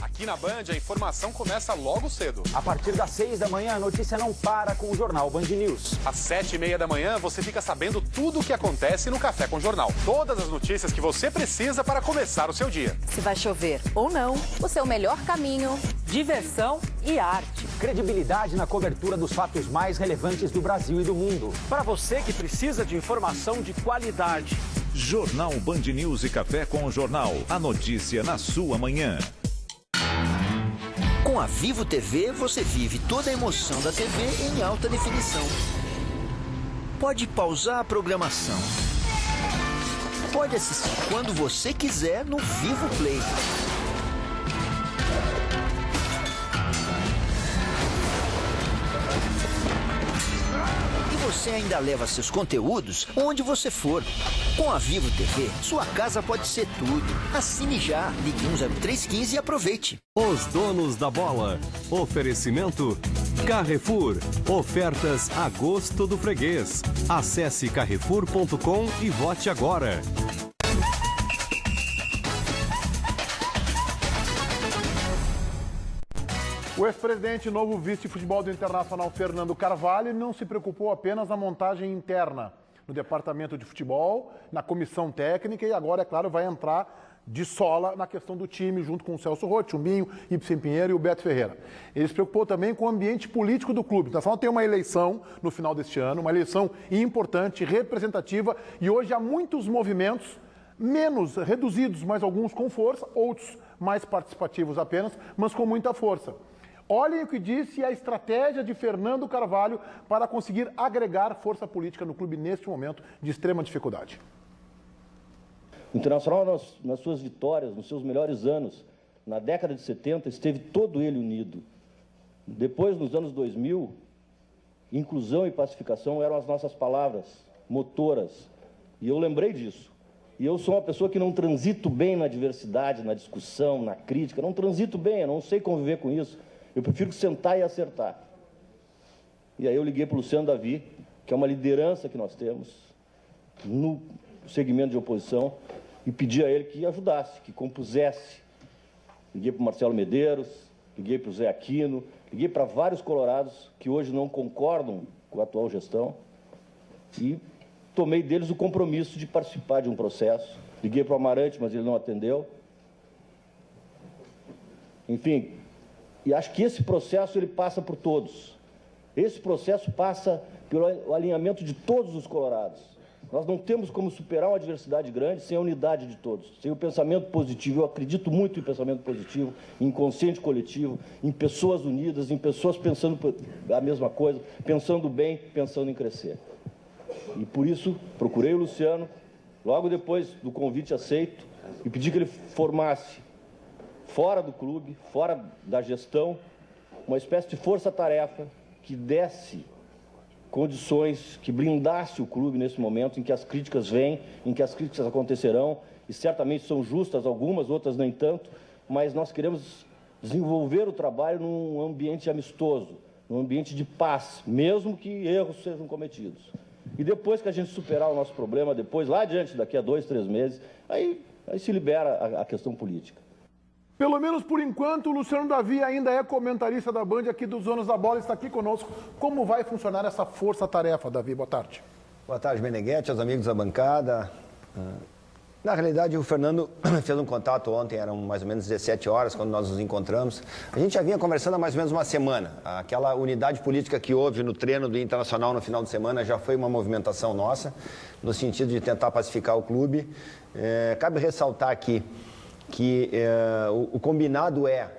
Aqui na Band, a informação começa logo cedo. A partir das 6 da manhã, a notícia não para com o Jornal Band News. Às 7h30 da manhã, você fica sabendo tudo o que acontece no Café com Jornal. Todas as notícias que você precisa para começar o seu dia. Se vai chover ou não, o seu melhor caminho. Diversão e arte. Credibilidade na cobertura dos fatos mais relevantes do Brasil e do mundo. Para você que precisa de informação de qualidade. Jornal Band News e Café com o Jornal. A notícia na sua manhã. Com a Vivo TV, você vive toda a emoção da TV em alta definição. Pode pausar a programação. Pode assistir quando você quiser no Vivo Play. E você ainda leva seus conteúdos onde você for. Com a Vivo TV, sua casa pode ser tudo. Assine já, ligue 10315 e aproveite. Os donos da bola. Oferecimento Carrefour. Ofertas a gosto do freguês. Acesse carrefour.com e vote agora. O ex-presidente e novo vice-futebol do Internacional, Fernando Carvalho, não se preocupou apenas na montagem interna no departamento de futebol, na comissão técnica e agora, é claro, vai entrar de sola na questão do time, junto com o Celso Roth, Chumbinho, Ibsen Pinheiro e o Beto Ferreira. Ele se preocupou também com o ambiente político do clube. O Internacional tem uma eleição no final deste ano, uma eleição importante, representativa, e hoje há muitos movimentos, menos reduzidos, mas alguns com força, outros mais participativos apenas, mas com muita força. Olhem o que disse a estratégia de Fernando Carvalho para conseguir agregar força política no clube neste momento de extrema dificuldade. O Internacional, nas suas vitórias, nos seus melhores anos, na década de 70, esteve todo ele unido. Depois, nos anos 2000, inclusão e pacificação eram as nossas palavras motoras. E eu lembrei disso. E eu sou uma pessoa que não transito bem na diversidade, na discussão, na crítica. Não transito bem, eu não sei conviver com isso. Eu prefiro sentar e acertar. E aí eu liguei para o Luciano Davi, que é uma liderança que nós temos no segmento de oposição, e pedi a ele que ajudasse, que compusesse. Liguei para o Marcelo Medeiros, liguei para o Zé Aquino, liguei para vários colorados que hoje não concordam com a atual gestão e tomei deles o compromisso de participar de um processo. Liguei para o Amarante, mas ele não atendeu. Enfim, e acho que esse processo ele passa por todos. Esse processo passa pelo alinhamento de todos os colorados. Nós não temos como superar uma adversidade grande sem a unidade de todos, sem o pensamento positivo. Eu acredito muito em pensamento positivo, em inconsciente coletivo, em pessoas unidas, em pessoas pensando a mesma coisa, pensando bem, pensando em crescer. E por isso procurei o Luciano, logo depois do convite aceito, e pedi que ele formasse fora do clube, fora da gestão, uma espécie de força-tarefa que desse condições, que blindasse o clube nesse momento em que as críticas vêm, em que as críticas acontecerão, e certamente são justas algumas, outras nem tanto, mas nós queremos desenvolver o trabalho num ambiente amistoso, num ambiente de paz, mesmo que erros sejam cometidos. E depois que a gente superar o nosso problema, depois, lá adiante, daqui a 2, 3 meses, aí se libera a questão política. Pelo menos por enquanto, o Luciano Davi ainda é comentarista da Band aqui dos Donos da Bola, está aqui conosco. Como vai funcionar essa força-tarefa, Davi? Boa tarde. Boa tarde, Meneghetti, aos amigos da bancada. Na realidade, o Fernando fez um contato ontem, eram mais ou menos 17 horas, quando nós nos encontramos. A gente já vinha conversando há mais ou menos uma semana. Aquela unidade política que houve no treino do Internacional no final de semana já foi uma movimentação nossa, no sentido de tentar pacificar o clube. Cabe ressaltar aqui que o combinado é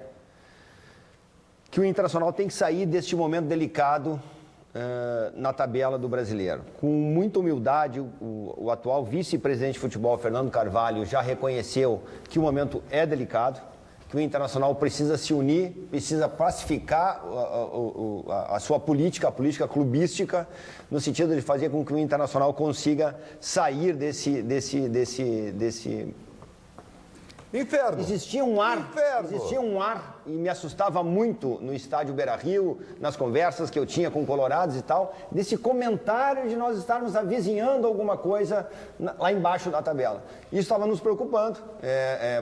que o Internacional tem que sair deste momento delicado na tabela do Brasileiro. Com muita humildade, o atual vice-presidente de futebol, Fernando Carvalho, já reconheceu que o momento é delicado, que o Internacional precisa se unir, precisa pacificar a sua política, a política clubística, no sentido de fazer com que o Internacional consiga sair desse Inferno. Existia um ar. Inferno. Existia um ar, e me assustava muito no estádio Beira-Rio, nas conversas que eu tinha com colorados e tal, desse comentário de nós estarmos avizinhando alguma coisa lá embaixo da tabela. Isso estava nos preocupando.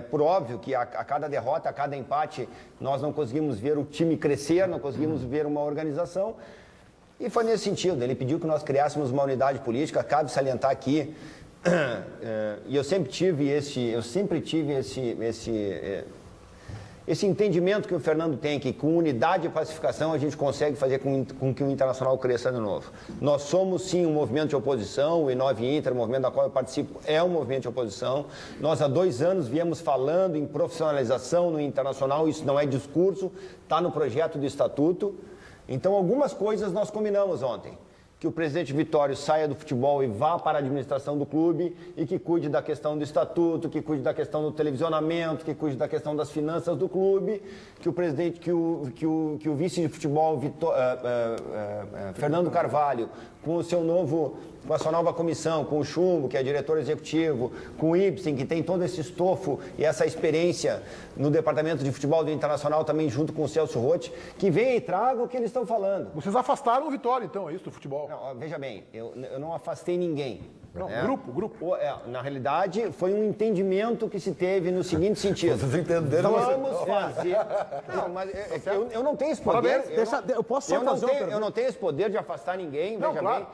Por óbvio que a cada derrota, a cada empate, nós não conseguimos ver o time crescer, não conseguimos ver uma organização. E foi nesse sentido. Ele pediu que nós criássemos uma unidade política. Cabe salientar aqui, e eu sempre tive esse entendimento que o Fernando tem, que com unidade e pacificação a gente consegue fazer com que o Internacional cresça de novo. Nós somos sim um movimento de oposição, o I9 Inter, o movimento da qual eu participo, é um movimento de oposição. Nós há 2 anos viemos falando em profissionalização no Internacional, isso não é discurso, está no projeto do Estatuto. Então algumas coisas nós combinamos ontem. Que o presidente Vitório saia do futebol e vá para a administração do clube e que cuide da questão do estatuto, que cuide da questão do televisionamento, que cuide da questão das finanças do clube, que o presidente, que o vice de futebol Fernando Carvalho, com a sua nova comissão, com o Chumbo, que é diretor executivo, com o Ibsen, que tem todo esse estofo e essa experiência no departamento de futebol do Internacional, também junto com o Celso Roth, que venha e traga o que eles estão falando. Vocês afastaram o Vitória, então, é isso, do futebol? Não, veja bem, eu não afastei ninguém. Não, grupo. Na realidade, foi um entendimento que se teve no seguinte sentido. Vocês entenderam? Vamos fazer... Não, mas eu não tenho esse poder. Eu posso só fazer uma pergunta? Eu não tenho esse poder de afastar ninguém, não, veja claro.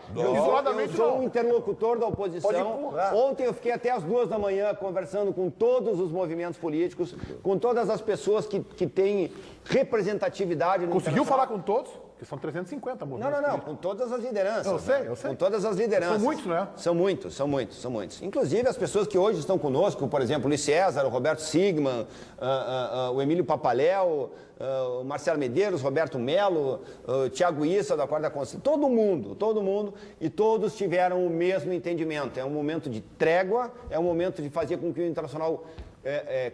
bem. Eu sou um interlocutor da oposição. Ontem eu fiquei até as 2 da manhã conversando com todos os movimentos políticos, com todas as pessoas que têm representatividade no Conseguiu falar com todos? Que são 350 movimentos. Não, com todas as lideranças. Eu sei. Com todas as lideranças. São muitos, né? São muitos. Inclusive as pessoas que hoje estão conosco, por exemplo, o Luiz César, o Roberto Sigman, o Emílio Papaléu, o Marcelo Medeiros, Roberto Melo, o Thiago Issa, da Quarta Constituição, todo mundo, e todos tiveram o mesmo entendimento. É um momento de trégua, é um momento de fazer com que o Internacional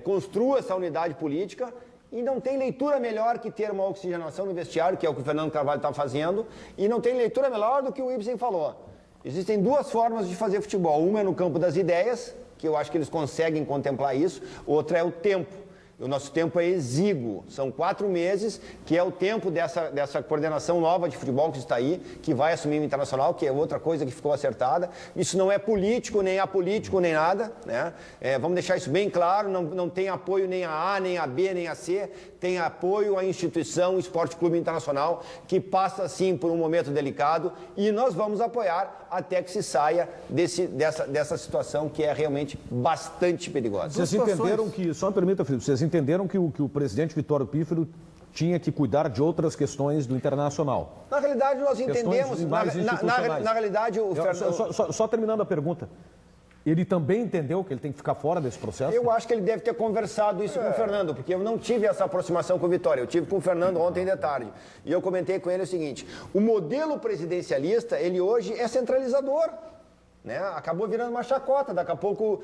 construa essa unidade política. E não tem leitura melhor que ter uma oxigenação no vestiário, que é o que o Fernando Carvalho está fazendo, e não tem leitura melhor do que o Ibsen falou. Existem 2 formas de fazer futebol. Uma é no campo das ideias, que eu acho que eles conseguem contemplar isso. Outra é o tempo. O nosso tempo é exíguo. São 4 meses, que é o tempo dessa coordenação nova de futebol que está aí, que vai assumir o Internacional, que é outra coisa que ficou acertada. Isso não é político, nem apolítico, nem nada, né? Vamos deixar isso bem claro, não tem apoio nem a A, nem a B, nem a C, tem apoio à instituição Esporte Clube Internacional, que passa, sim, por um momento delicado, e nós vamos apoiar até que se saia dessa situação que é realmente bastante perigosa. Vocês entenderam que, só me permita, Felipe, vocês entenderam que o presidente Vitório Pífero tinha que cuidar de outras questões do Internacional? Na realidade, nós entendemos... Na realidade, o Fernando... Só terminando a pergunta. Ele também entendeu que ele tem que ficar fora desse processo? Eu acho que ele deve ter conversado isso com o Fernando, porque eu não tive essa aproximação com o Vitória. Eu tive com o Fernando ontem de tarde. E eu comentei com ele o seguinte: o modelo presidencialista, ele hoje é centralizador. Né? Acabou virando uma chacota. Daqui a pouco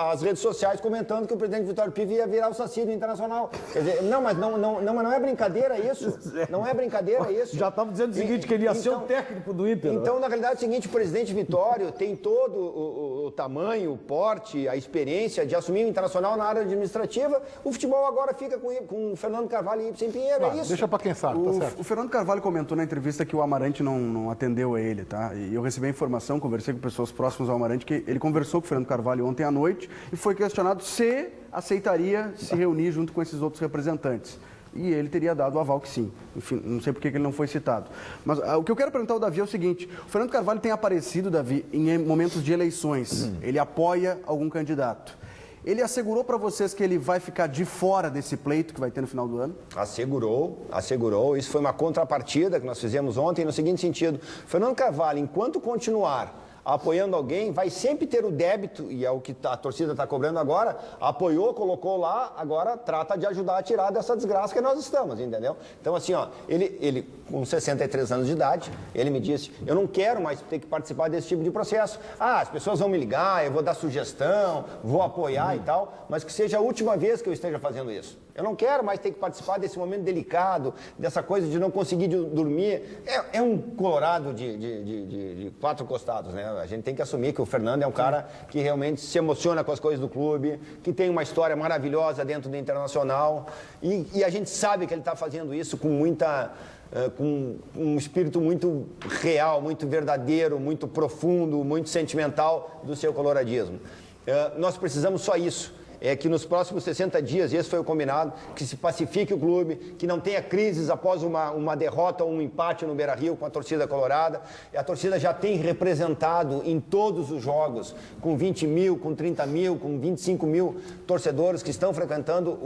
as redes sociais comentando que o presidente Vitório Pífero ia virar o Saci do Internacional. Quer dizer, mas não é brincadeira isso. Não é brincadeira isso. Já estava dizendo o seguinte, que ele ia ser o técnico do Inter. Então, na realidade, é o seguinte: o presidente Vitório tem todo o tamanho, o porte, a experiência de assumir o Internacional na área administrativa. O futebol agora fica com o Fernando Carvalho e Ibsen Pinheiro, é isso. Deixa para quem sabe, tá certo. O Fernando Carvalho comentou na entrevista que o Amarante não atendeu a ele, tá? E eu recebi a informação, conversei com pessoas próximos ao Amarante, que ele conversou com o Fernando Carvalho ontem à noite e foi questionado se aceitaria se reunir junto com esses outros representantes. E ele teria dado o aval que sim. Enfim, não sei por que ele não foi citado. Mas o que eu quero perguntar ao Davi é o seguinte: o Fernando Carvalho tem aparecido, Davi, em momentos de eleições. Ele apoia algum candidato. Ele assegurou para vocês que ele vai ficar de fora desse pleito que vai ter no final do ano? Assegurou. Isso foi uma contrapartida que nós fizemos ontem no seguinte sentido: Fernando Carvalho, enquanto continuar apoiando alguém, vai sempre ter o débito, e é o que a torcida está cobrando agora, apoiou, colocou lá, agora trata de ajudar a tirar dessa desgraça que nós estamos, entendeu? Então, assim, ó, ele com 63 anos de idade, ele me disse: eu não quero mais ter que participar desse tipo de processo. As pessoas vão me ligar, eu vou dar sugestão, vou apoiar e tal, mas que seja a última vez que eu esteja fazendo isso. Eu não quero mais ter que participar desse momento delicado, dessa coisa de não conseguir dormir. É um colorado de 4 costados, né? A gente tem que assumir que o Fernando é um cara que realmente se emociona com as coisas do clube, que tem uma história maravilhosa dentro do Internacional e a gente sabe que ele está fazendo isso com com um espírito muito real, muito verdadeiro, muito profundo, muito sentimental do seu coloradismo. Nós precisamos só isso. É que nos próximos 60 dias, esse foi o combinado, que se pacifique o clube, que não tenha crises após uma derrota ou um empate no Beira-Rio com a torcida colorada. A torcida já tem representado em todos os jogos, com 20 mil, com 30 mil, com 25 mil torcedores que estão frequentando,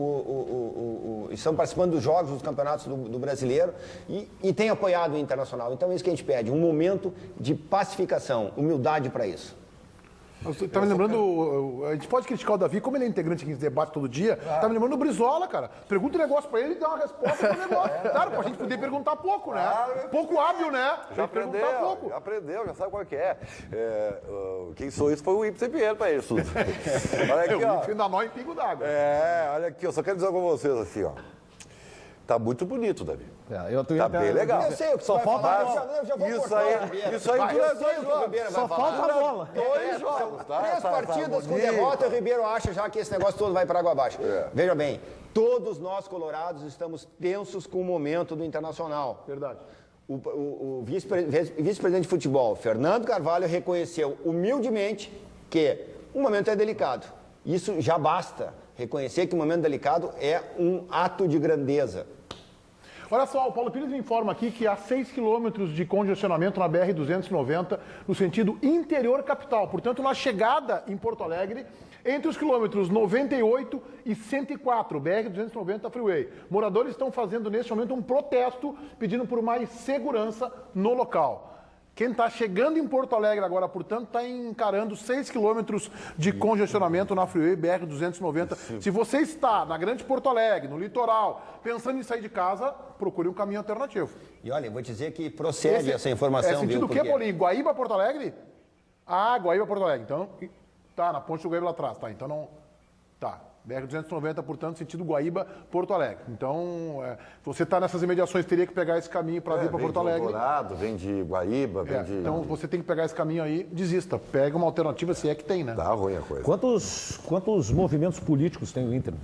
estão participando dos jogos, dos campeonatos do brasileiro e tem apoiado o Internacional. Então é isso que a gente pede, um momento de pacificação, humildade para isso. Tá me lembrando, a gente pode criticar o Davi, como ele é integrante aqui nesse debate todo dia, tá me lembrando do Brizola, cara. Pergunta um negócio pra ele e dá uma resposta pro negócio. Claro, pra gente poder perguntar pouco, né? Pouco hábil, né? Já aprendeu, já sabe qual que é. Quem sou isso foi o Ibsen Pinheiro pra isso. Olha aqui, ó. O Ibsen dá nó em pingo d'água. Olha aqui, eu só quero dizer com vocês assim, ó. Tá muito bonito, Davi. Tá bem legal. Eu sei, só falta a bola. Isso aí por 2 jogos. Só falta a bola. 2 jogos, tá? 3 partidas com derrota, o Ribeiro acha já que esse negócio todo vai para água abaixo. Veja bem, todos nós colorados estamos tensos com o momento do Internacional. Verdade. O vice-presidente de futebol, Fernando Carvalho, reconheceu humildemente que o momento é delicado. Isso já basta. Reconhecer que o momento delicado é um ato de grandeza. Olha só, o Paulo Pires me informa aqui que há 6 quilômetros de congestionamento na BR-290 no sentido interior capital. Portanto, na chegada em Porto Alegre, entre os quilômetros 98 e 104, BR-290 Freeway. Moradores estão fazendo neste momento um protesto pedindo por mais segurança no local. Quem está chegando em Porto Alegre agora, portanto, está encarando 6 quilômetros de congestionamento na Freeway BR-290. Se você está na Grande Porto Alegre, no litoral, pensando em sair de casa, procure um caminho alternativo. E olha, eu vou dizer que procede essa informação. É sentido o quê, Paulinho? Guaíba, Porto Alegre? Guaíba, Porto Alegre. Então, tá, na ponte do Guaíba lá atrás, tá? Então não... Tá. BR-290, portanto, sentido Guaíba, Porto Alegre. Então, se você está nessas imediações, teria que pegar esse caminho para vir para Porto Alegre. Vem de Dourado, vem de Guaíba, vem de... Então, você tem que pegar esse caminho aí, desista. Pega uma alternativa, se é que tem, né? Tá ruim a coisa. Quantos movimentos políticos tem o Inter?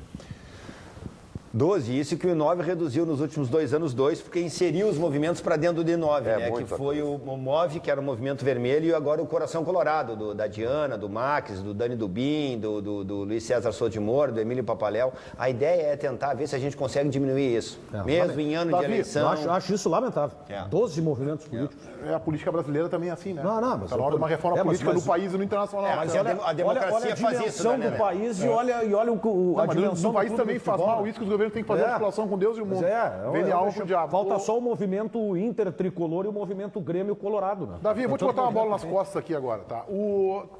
12, isso que o I9 reduziu nos últimos 2 anos, porque inseriu os movimentos para dentro do I9, né? Que foi o MOVE, que era o Movimento Vermelho, e agora o Coração Colorado, da Diana, do Max, do Dani Dubin, do Luiz César Souto de Moro, do Emílio Papaléu. A ideia é tentar ver se a gente consegue diminuir isso, mesmo em ano de eleição. Eu acho isso lamentável. 12 movimentos políticos. A política brasileira também é assim, né? Mas tá na hora de uma reforma política no país e no internacional. Mas a democracia faz isso, né? Olha a dimensão do país e olha a dimensão do país também faz mal isso que os governos têm que fazer a articulação com Deus e o mundo. Vende algo com o diabo. Falta só o movimento Inter-Tricolor e o movimento Grêmio-Colorado, né? Davi, eu vou te botar uma bola nas costas aqui agora, tá?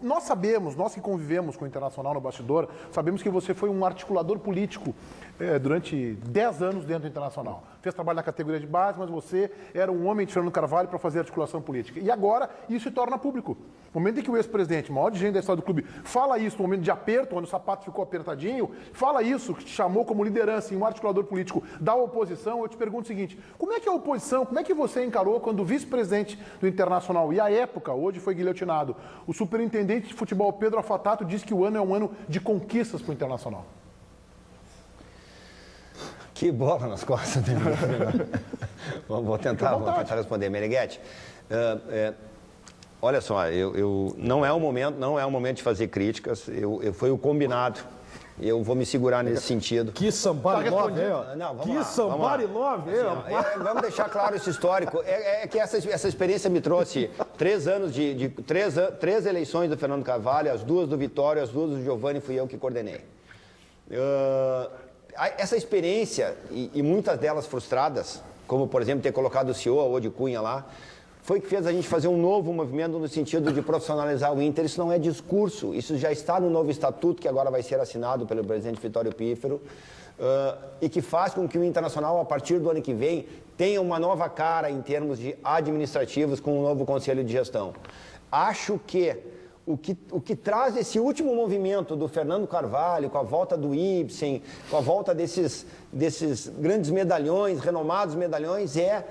Nós sabemos, nós que convivemos com o Internacional no bastidor, sabemos que você foi um articulador político durante 10 anos dentro do Internacional. Fez trabalho na categoria de base, mas você era um homem de Fernando Carvalho para fazer articulação política. E agora isso se torna público. No momento em que o ex-presidente, maior dirigente da história do clube, fala isso no momento de aperto, onde o sapato ficou apertadinho, fala isso, que te chamou como liderança e um articulador político da oposição, eu te pergunto o seguinte, como é que a oposição, como é que você encarou quando o vice-presidente do Internacional, e à época, hoje foi guilhotinado, o superintendente de futebol Pedro Afatato disse que o ano é um ano de conquistas para o Internacional? Que bola nas costas. Vou tentar responder. Meneghetti, olha só, não é o momento de fazer críticas, foi o combinado. Eu vou me segurar nesse sentido. Que somebody love, Vamos deixar claro esse histórico. É que essa experiência me trouxe 3 anos três eleições do Fernando Carvalho, as 2 do Vitória, as 2 do Giovani, fui eu que coordenei. Essa experiência, e muitas delas frustradas, como, por exemplo, ter colocado o CEO, a Ode Cunha lá, foi que fez a gente fazer um novo movimento no sentido de profissionalizar o Inter. Isso não é discurso, isso já está no novo estatuto que agora vai ser assinado pelo presidente Vitório Pífero, e que faz com que o Internacional, a partir do ano que vem, tenha uma nova cara em termos de administrativos com um novo conselho de gestão. Acho que o que traz esse último movimento do Fernando Carvalho, com a volta do Ibsen, com a volta desses grandes medalhões, renomados medalhões, é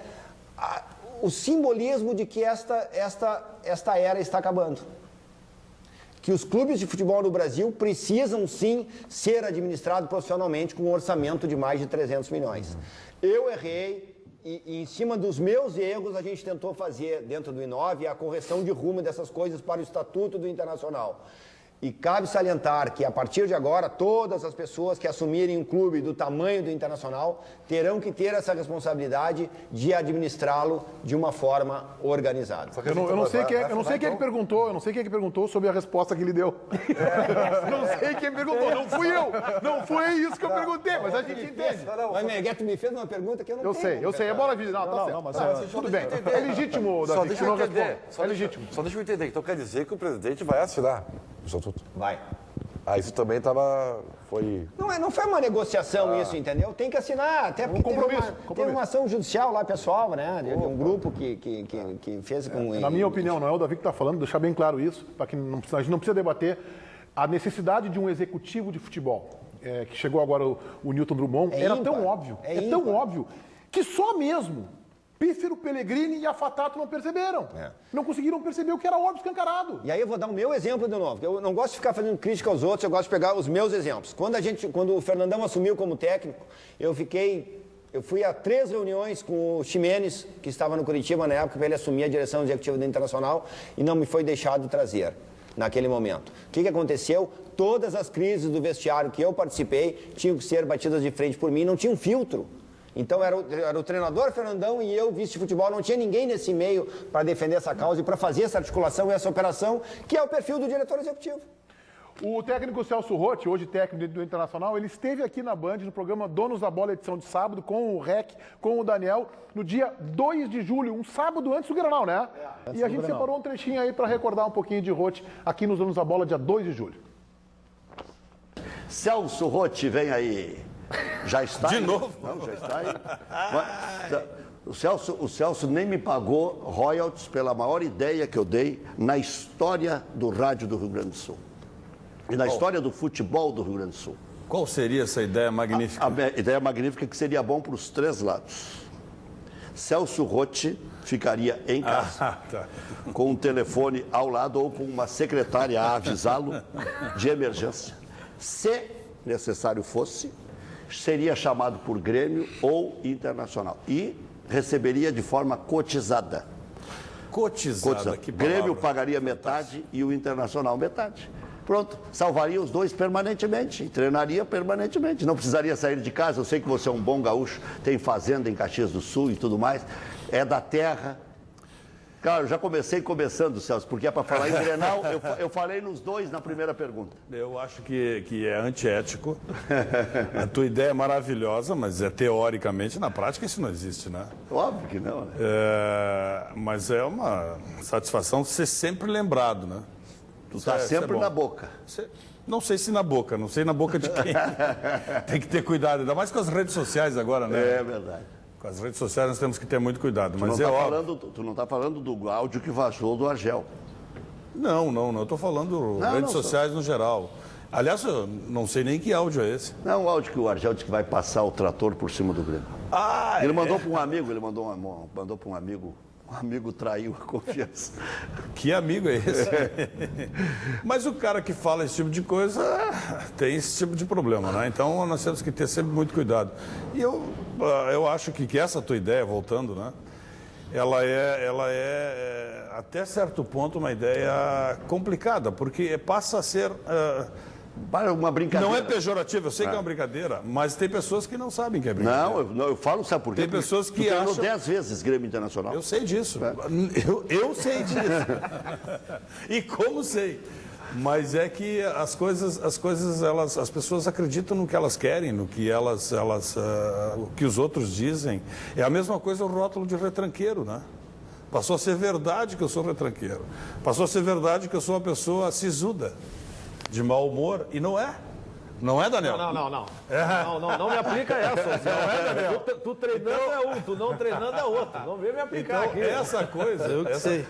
o simbolismo de que esta era está acabando. Que os clubes de futebol no Brasil precisam, sim, ser administrados profissionalmente com um orçamento de mais de 300 milhões. Eu errei e em cima dos meus erros, a gente tentou fazer, dentro do Inove, a correção de rumo dessas coisas para o Estatuto do Internacional. E cabe salientar que, a partir de agora, todas as pessoas que assumirem um clube do tamanho do Internacional terão que ter essa responsabilidade de administrá-lo de uma forma organizada. Eu não sei quem é que perguntou sobre a resposta que ele deu. Não sei quem perguntou, não fui eu. Não foi isso que eu perguntei, mas a gente entende. Mas Meneghetti me fez uma pergunta que eu não tenho. Eu sei, é bola vida. Não, certo. Tudo bem. É legítimo, Davi. Só deixa eu entender. É legítimo. Só deixa eu entender. Então quer dizer que o presidente vai assinar o estatuto? Vai. Isso também foi... Não foi uma negociação isso, entendeu? Tem que assinar, até porque teve uma ação judicial lá, pessoal, né? De um grupo que fez com... Na minha opinião, não é o Davi que está falando, deixar bem claro isso, para que a gente não precisa debater a necessidade de um executivo de futebol. Que chegou agora o Newton Drummond, era tão óbvio, tão óbvio, que só mesmo Pífero, Pellegrini e Afatato não perceberam. Não conseguiram perceber o que era óbvio, escancarado. E aí eu vou dar o meu exemplo de novo. Eu não gosto de ficar fazendo crítica aos outros, eu gosto de pegar os meus exemplos. Quando o Fernandão assumiu como técnico, eu fui a 3 reuniões com o Ximenes, que estava no Curitiba na época, para ele assumir a direção executiva do Internacional, e não me foi deixado trazer naquele momento. O que aconteceu? Todas as crises do vestiário que eu participei tinham que ser batidas de frente por mim, não tinha um filtro. Então era o treinador Fernandão e eu, vice de futebol, não tinha ninguém nesse meio para defender essa causa e para fazer essa articulação e essa operação, que é o perfil do diretor executivo. O técnico Celso Rotti, hoje técnico do Internacional, ele esteve aqui na Band, no programa Donos da Bola, edição de sábado, com o REC, com o Daniel, no dia 2 de julho, um sábado antes do Grenal, né? E a gente separou um trechinho aí para recordar um pouquinho de Rotti aqui nos Donos da Bola, dia 2 de julho. Celso Rotti, vem aí. Já está de aí? Novo? Não, já está aí. O Celso nem me pagou royalties pela maior ideia que eu dei na história do rádio do Rio Grande do Sul. E na história do futebol do Rio Grande do Sul. Qual seria essa ideia magnífica? A ideia magnífica que seria bom para os 3 lados. Celso Rotti ficaria em casa, com um telefone ao lado ou com uma secretária a avisá-lo de emergência. Se necessário fosse, seria chamado por Grêmio ou Internacional e receberia de forma cotizada. Cotizada. Que palavra. Grêmio pagaria metade e o Internacional metade. Pronto, salvaria os dois permanentemente, treinaria permanentemente, não precisaria sair de casa. Eu sei que você é um bom gaúcho, tem fazenda em Caxias do Sul e tudo mais, é da terra. Claro, já começando, Celso, porque é para falar em Grenal, eu falei nos dois na primeira pergunta. Eu acho que é antiético. A tua ideia é maravilhosa, mas teoricamente, na prática, isso não existe, né? Óbvio que não, né? Mas é uma satisfação ser sempre lembrado, né? Tu está sempre na boca. Não sei se na boca, não sei na boca de quem. Tem que ter cuidado, ainda mais com as redes sociais agora, né? É verdade. Com as redes sociais nós temos que ter muito cuidado, mas Tu não está falando do áudio que vazou do Argel. Não, eu estou falando redes sociais no geral. Aliás, eu não sei nem que áudio é esse. Não, o áudio que o Argel disse que vai passar o trator por cima do Grêmio. Ele mandou para um amigo, mandou para um amigo. Um amigo traiu a confiança. Que amigo é esse? Mas o cara que fala esse tipo de coisa tem esse tipo de problema, né? Então nós temos que ter sempre muito cuidado. E eu acho que essa tua ideia, voltando, né? Ela é até certo ponto uma ideia complicada, porque passa a ser... uma brincadeira. Não é pejorativo, eu sei que é uma brincadeira, mas tem pessoas que não sabem que é brincadeira. Não, eu falo, sabe por quê? Tem pessoas que acham... 10 vezes Grêmio Internacional. Eu sei disso, eu sei disso. E como sei? Mas é que as coisas as pessoas acreditam no que elas querem, no que o que os outros dizem. É a mesma coisa o rótulo de retranqueiro, né? Passou a ser verdade que eu sou retranqueiro. Passou a ser verdade que eu sou uma pessoa sisuda, de mau humor, e não é. Não é, Daniel? Não. Não me aplica essa. Zé. Não é, Daniel? Tu treinando é um, tu não treinando é outro. Não vem me aplicar Então, aqui. essa coisa... Eu que sei.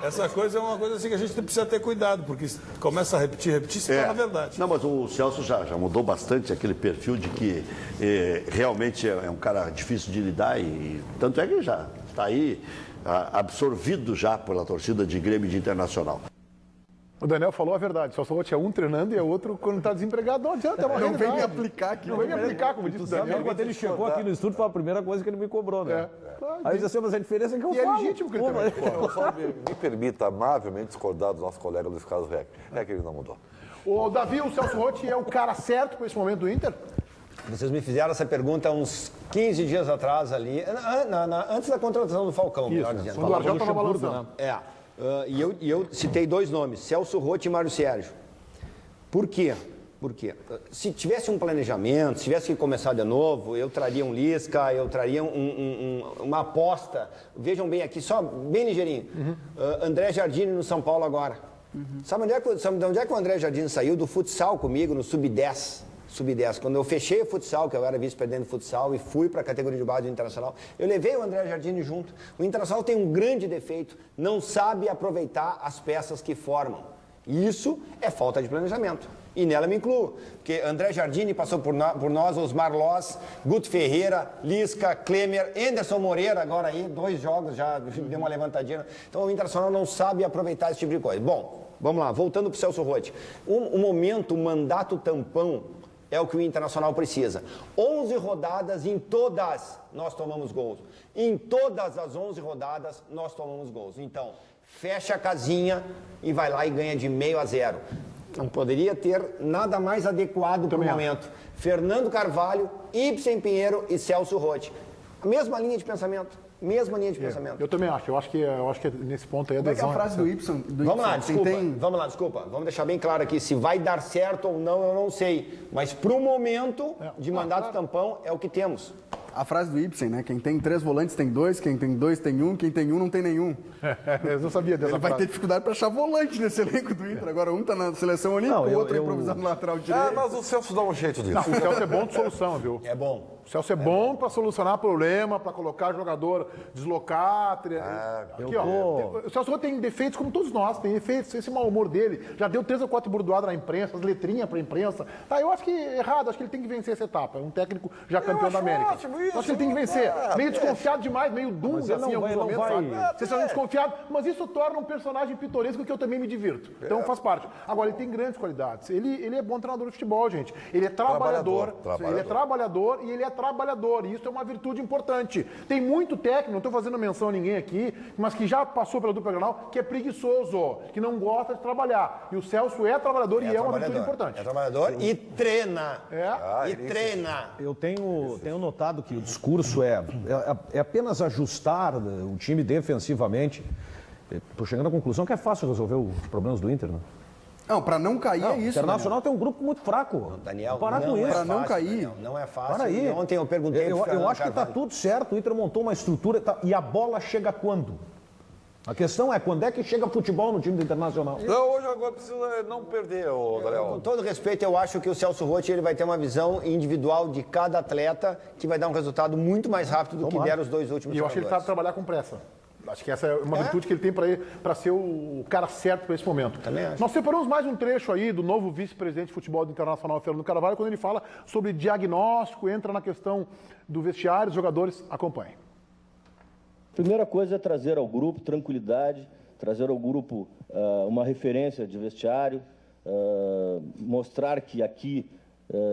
Essa coisa é uma coisa assim que a gente precisa ter cuidado, porque começa a repetir, se torna verdade. Não, mas o Celso já mudou bastante aquele perfil de que realmente é um cara difícil de lidar e tanto é que já está aí absorvido já pela torcida de Grêmio e de Internacional. O Daniel falou a verdade, só tinha um treinando e é outro quando está desempregado. Não adianta, é uma realidade. Não vem me aplicar aqui. Não vem me aplicar, como disse o Daniel. Quando ele chegou aqui no estúdio, foi a primeira coisa que ele me cobrou, né? Claro, aí ele disse assim, mas a diferença é que eu falo. E é legítimo que ele também. Só me permita amavelmente discordar do nosso colega Luiz Carlos Reck. É que ele não mudou. O Davi, o Celso Rotti é o cara certo para esse momento do Inter? Vocês me fizeram essa pergunta uns 15 dias atrás ali, antes da contratação do Falcão, melhor dizendo. Quando o Argel estava balançando. E eu citei dois nomes, Celso Rotti e Mário Sérgio. Por quê? Se tivesse um planejamento, se tivesse que começar de novo, eu traria um Lisca, eu traria uma aposta. Vejam bem aqui, só bem ligeirinho. André Jardine no São Paulo agora. Sabe de onde é que o André Jardine saiu? Do futsal comigo, no Sub-10. Quando eu fechei o futsal, que eu era vice-presidente do futsal, e fui para a categoria de base do Internacional, eu levei o André Jardine junto. O Internacional tem um grande defeito, não sabe aproveitar as peças que formam. Isso é falta de planejamento. E nela me incluo, porque André Jardine passou por nós, Osmar Loz, Guto Ferreira, Lisca, Klemer, Anderson Moreira, agora aí, 2 jogos, já deu uma levantadinha. Então o Internacional não sabe aproveitar esse tipo de coisa. Bom, vamos lá, voltando para o Celso Rotti. O momento, o mandato tampão, é o que o Internacional precisa. 11 rodadas, em todas nós tomamos gols. Em todas as 11 rodadas nós tomamos gols. Então, fecha a casinha e vai lá e ganha de 0-0. Não poderia ter nada mais adequado para o momento. Fernando Carvalho, Ibsen Pinheiro e Celso Rotti. Mesma linha de pensamento. Eu também acho. Eu acho que nesse ponto aí a adesão... Como é que é a frase do Ibsen? Vamos lá, desculpa. Vamos deixar bem claro aqui. Se vai dar certo ou não, eu não sei. Mas para o momento de mandato tampão, é o que temos. A frase do Ibsen, né? Quem tem 3 volantes tem 2, quem tem 2 tem 1, quem tem 1 não tem nenhum. Eu não sabia dessa frase. Ele vai ter dificuldade para achar volante nesse elenco do Inter. Agora um tá na seleção olímpica, o outro é improvisado no lateral direito. Mas o Celso dá um jeito disso. Não, o Celso é bom de solução, viu? É bom. O Celso é bom para solucionar problema, para colocar jogador, deslocar. Aqui, ó. O Celso tem defeitos como todos nós, tem defeitos. Esse mau humor dele já deu 3 ou 4 burdoadas na imprensa, as letrinhas para a imprensa. Eu acho que é errado, acho que ele tem que vencer essa etapa. É um técnico já campeão da América. Acho que ele tem que vencer. Meio desconfiado demais, meio dunga, assim, em alguns momentos, sabe? Vocês são desconfiados, mas isso torna um personagem pitoresco que eu também me divirto. Então faz parte. Agora, ele tem grandes qualidades. Ele é bom treinador de futebol, gente. Ele é trabalhador. Ele é trabalhador e ele é trabalhador. E isso é uma virtude importante. Tem muito técnico, não estou fazendo menção a ninguém aqui, mas que já passou pela dupla Grenal, que é preguiçoso, que não gosta de trabalhar. E o Celso é trabalhador e é uma virtude importante. É trabalhador e treina. Treina. Eu tenho notado que o discurso é apenas ajustar o time defensivamente. Estou chegando à conclusão que é fácil resolver os problemas do Inter, né? Não, para não cair é isso. O Internacional tem um grupo muito fraco. Daniel, parar com isso. Para não cair. Daniel, não é fácil. Para aí. Ontem eu perguntei eu acho que está tudo certo. O Inter montou uma estrutura e a bola chega quando? A questão é quando é que chega futebol no time do Internacional. Não, hoje agora precisa não perder, Daniel. Com todo respeito, eu acho que o Celso Rotti ele vai ter uma visão individual de cada atleta que vai dar um resultado muito mais rápido do que deram os 2 últimos jogadores. E eu acho que ele sabe trabalhar com pressa. Acho que essa é uma virtude que ele tem para ser o cara certo para esse momento. Também acho. Nós separamos mais um trecho aí do novo vice-presidente de futebol do Internacional, Fernando Carvalho, quando ele fala sobre diagnóstico, entra na questão do vestiário, os jogadores. Acompanhem. Primeira coisa é trazer ao grupo tranquilidade, trazer ao grupo uma referência de vestiário, mostrar que aqui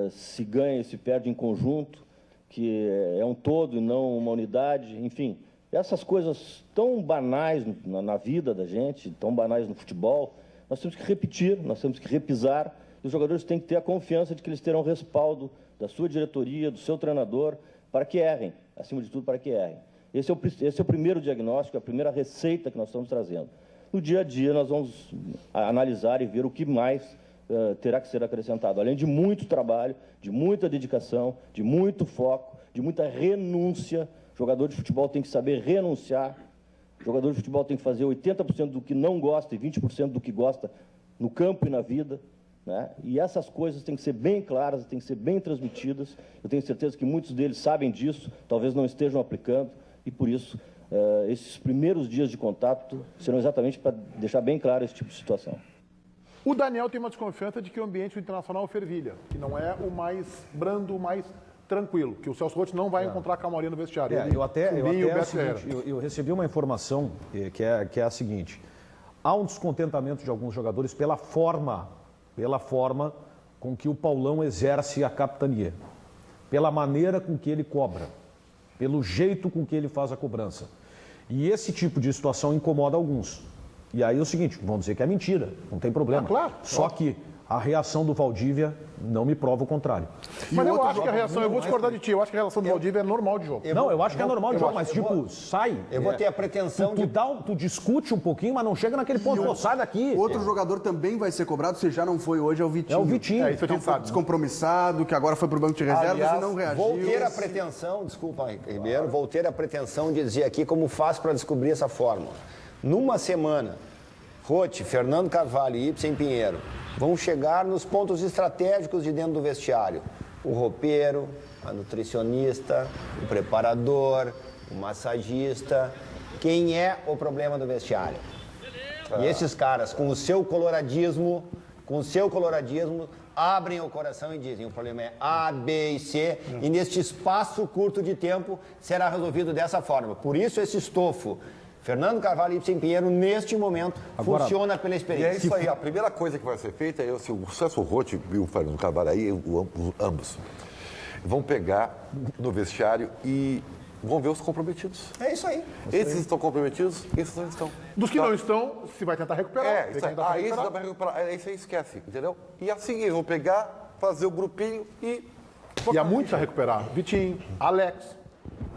se ganha e se perde em conjunto, que é um todo e não uma unidade, enfim. Essas coisas tão banais na vida da gente, tão banais no futebol, nós temos que repetir, nós temos que repisar, e os jogadores têm que ter a confiança de que eles terão respaldo da sua diretoria, do seu treinador, para que errem, acima de tudo, para que errem. Esse é o primeiro diagnóstico, a primeira receita que nós estamos trazendo. No dia a dia, nós vamos analisar e ver o que mais terá que ser acrescentado, além de muito trabalho, de muita dedicação, de muito foco, de muita renúncia. O jogador de futebol tem que saber renunciar, o jogador de futebol tem que fazer 80% do que não gosta e 20% do que gosta no campo e na vida. né? E essas coisas têm que ser bem claras, têm que ser bem transmitidas. Eu tenho certeza que muitos deles sabem disso, talvez não estejam aplicando, e por isso esses primeiros dias de contato serão exatamente para deixar bem claro esse tipo de situação. O Daniel tem uma desconfiança de que o ambiente internacional fervilha, que não é o mais brando, o mais tranquilo, que o Celso Roth não vai encontrar calmaria no vestiário. Eu recebi uma informação que é a seguinte: há um descontentamento de alguns jogadores pela forma com que o Paulão exerce a capitania, pela maneira com que ele cobra, pelo jeito com que ele faz a cobrança. E esse tipo de situação incomoda alguns. E aí é o seguinte, vão dizer que é mentira, não tem problema. Claro. Só que a reação do Valdívia não me prova o contrário. Mas eu acho que a reação, eu vou discordar de ti, eu acho que a reação do Valdívia é normal de jogo. Não, eu acho que é normal de jogo, mas tipo, sai. Eu vou ter a pretensão tu discute um pouquinho, mas não chega naquele ponto, sai daqui. Outro jogador também vai ser cobrado, se já não foi hoje, é o Vitinho. É o Vitinho. Isso a gente sabe. Descompromissado, que agora foi pro banco de reservas e não reagiu. Vou ter a pretensão, desculpa, Ribeiro, vou ter a pretensão de dizer aqui como faço para descobrir essa fórmula. Numa semana, Roth, Fernando Carvalho e Ibsen Pinheiro vão chegar nos pontos estratégicos de dentro do vestiário. O roupeiro, a nutricionista, o preparador, o massagista. Quem é o problema do vestiário? E esses caras, com o seu coloradismo, abrem o coração e dizem: o problema é A, B e C, e neste espaço curto de tempo será resolvido dessa forma. Por isso esse estofo, Fernando Carvalho e Ibsen Pinheiro, neste momento, funciona pela experiência. E é isso aí, a primeira coisa que vai ser feita é assim, o Celso Roth e o Fernando Carvalho aí, ambos, vão pegar no vestiário e vão ver os comprometidos. É isso aí. Esses estão comprometidos, esses não estão. Dos que não estão, se vai tentar recuperar. Isso aí. Esse dá pra recuperar. Isso aí esquece, entendeu? E assim eles vão pegar, fazer o grupinho e... E há muitos a recuperar. Vitinho, Alex,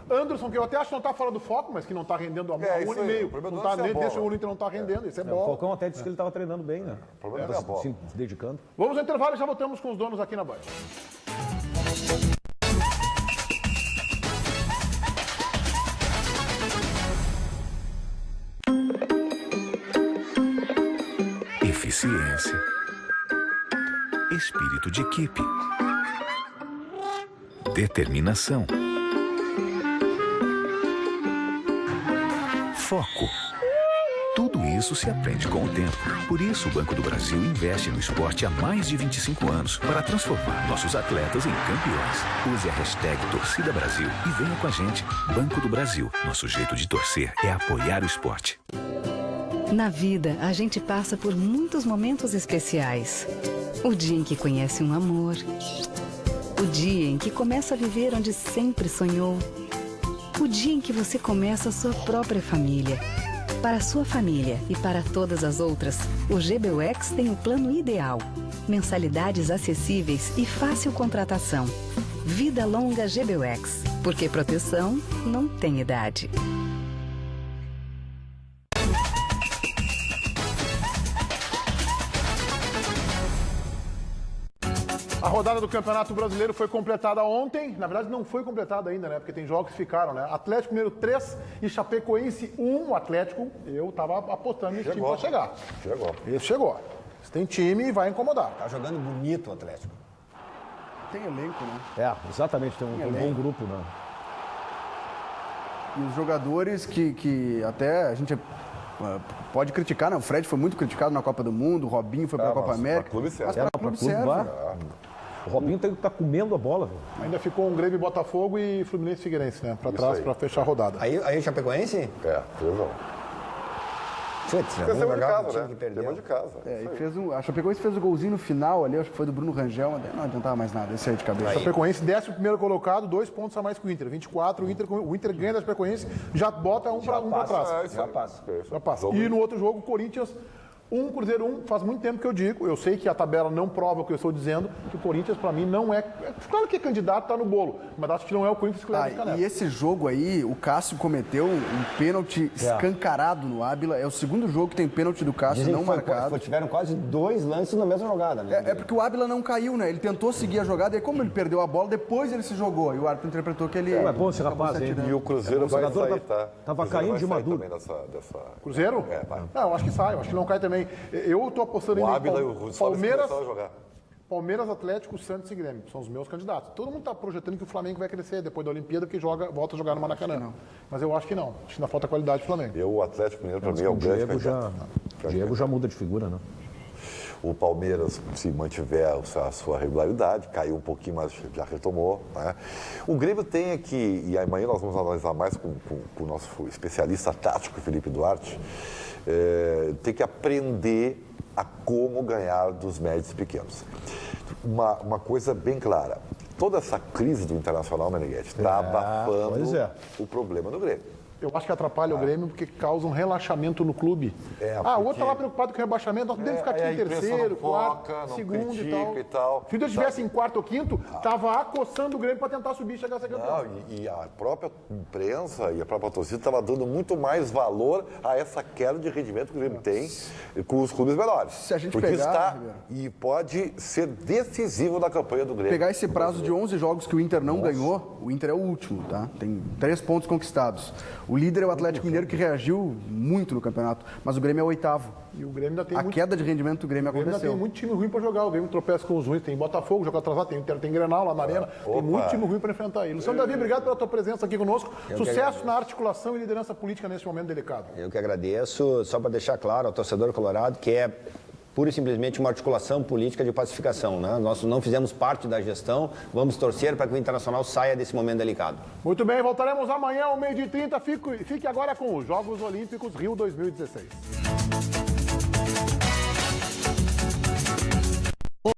Anderson, que eu até acho que não está fora do foco, mas que não está rendendo há um ano e meio. Não tá, desde o Inter não está rendendo, isso é bola. O Falcão até disse que ele estava treinando bem, né? O problema é a bola. Se dedicando. Vamos ao intervalo e já voltamos com os donos aqui na Band. Eficiência. Espírito de equipe. Determinação. Foco. Tudo isso se aprende com o tempo. Por isso, o Banco do Brasil investe no esporte há mais de 25 anos para transformar nossos atletas em campeões. Use a hashtag Torcida Brasil e venha com a gente. Banco do Brasil. Nosso jeito de torcer é apoiar o esporte. Na vida, a gente passa por muitos momentos especiais. O dia em que conhece um amor. O dia em que começa a viver onde sempre sonhou. O dia em que você começa a sua própria família. Para a sua família e para todas as outras, o GBUX tem o plano ideal. Mensalidades acessíveis e fácil contratação. Vida longa GBUX, porque proteção não tem idade. A rodada do Campeonato Brasileiro foi completada ontem. Na verdade, não foi completada ainda, né? Porque tem jogos que ficaram, né? Atlético Mineiro 3 e Chapecoense 1. O Atlético, eu estava apostando nesse time para chegar. Esse chegou. Esse tem time e vai incomodar. Tá jogando bonito o Atlético. Tem elenco, né? É, exatamente. Tem um bom grupo, né? E os jogadores que até a gente pode criticar, né? O Fred foi muito criticado na Copa do Mundo, o Robinho foi para a Copa América. Mas para clube serve. O Robinho tem que estar comendo a bola, velho. Ainda ficou um Grêmio, Botafogo e Fluminense Figueirense, né? Para trás, para fechar a rodada. Aí Chapecoense? É, tesão. Putz, Porque saiu de casa, né? Deu de casa. E a Chapecoense fez o golzinho no final ali, acho que foi do Bruno Rangel, não adiantava mais nada, esse aí de cabeça. A Chapecoense, 11º colocado, 2 pontos a mais que o Inter, 24, o Inter ganha da Chapecoense, já bota um para trás. Já passa. E no outro jogo, o Corinthians 1, Cruzeiro 1, faz muito tempo que eu digo, eu sei que a tabela não prova o que eu estou dizendo, que o Corinthians, para mim, não é... Claro que é candidato, tá no bolo, mas acho que não é o Corinthians que leva de caneta. E esse jogo aí, o Cássio cometeu um pênalti escancarado no Ábila, é o segundo jogo que tem pênalti do Cássio não marcado. Tiveram quase 2 lances na mesma jogada, né? É porque o Ábila não caiu, né? Ele tentou seguir a jogada, e como ele perdeu a bola, depois ele se jogou, e o árbitro interpretou que ele... É bom esse rapaz, hein? E o Cruzeiro vai sair, tá? Tava caindo de maduro. Cruzeiro? É, vai. Não, eu acho que sai, eu acho que não cai também. Eu tô apostando o em Ábila e o Palmeiras, Palmeiras, Atlético, Santos e Grêmio. São os meus candidatos. Todo mundo está projetando que o Flamengo vai crescer depois da Olimpíada, porque volta a jogar no Maracanã. Mas eu acho que não. Acho que ainda falta qualidade do Flamengo. O Atlético Mineiro, para mim, é o grande candidato. O Diego já muda de figura, né? O Palmeiras, se mantiver a sua regularidade, caiu um pouquinho, mas já retomou. Né? O Grêmio tem aqui, e amanhã nós vamos analisar mais com o nosso especialista tático, Felipe Duarte, tem que aprender a como ganhar dos médios e pequenos. Uma coisa bem clara, toda essa crise do Internacional, Meneghetti, está abafando o problema do Grêmio. Eu acho que atrapalha o Grêmio porque causa um relaxamento no clube. O outro está lá preocupado com o rebaixamento, nós podemos ficar aqui em terceiro, quarto, segundo e tal. Se o Deus estivesse em quarto ou quinto, estava acossando o Grêmio para tentar subir e chegar a ser campeão. E a própria imprensa e a própria torcida estava dando muito mais valor a essa queda de rendimento que o Grêmio tem com os clubes menores. Se a gente porque pegar, e pode ser decisivo na campanha do Grêmio. Pegar esse prazo de 11 jogos que o Inter não ganhou, o Inter é o último, tá? Tem 3 pontos conquistados. O líder é o Atlético Mineiro, que reagiu muito no campeonato, mas o Grêmio é o 8º. E o Grêmio ainda tem queda de rendimento do Grêmio aconteceu. Ainda tem muito time ruim para jogar. O Grêmio tropeça com os ruins. Tem Botafogo, jogo atrasado, tem Grenal lá na Arena. Tem muito time ruim para enfrentar ele. Luciano Davi, obrigado pela tua presença aqui conosco. Sucesso na articulação e liderança política nesse momento delicado. Eu que agradeço. Só para deixar claro ao torcedor colorado que é pura e simplesmente uma articulação política de pacificação, né? Nós não fizemos parte da gestão, vamos torcer para que o Internacional saia desse momento delicado. Muito bem, voltaremos amanhã ao 12h30. Fique agora com os Jogos Olímpicos Rio 2016.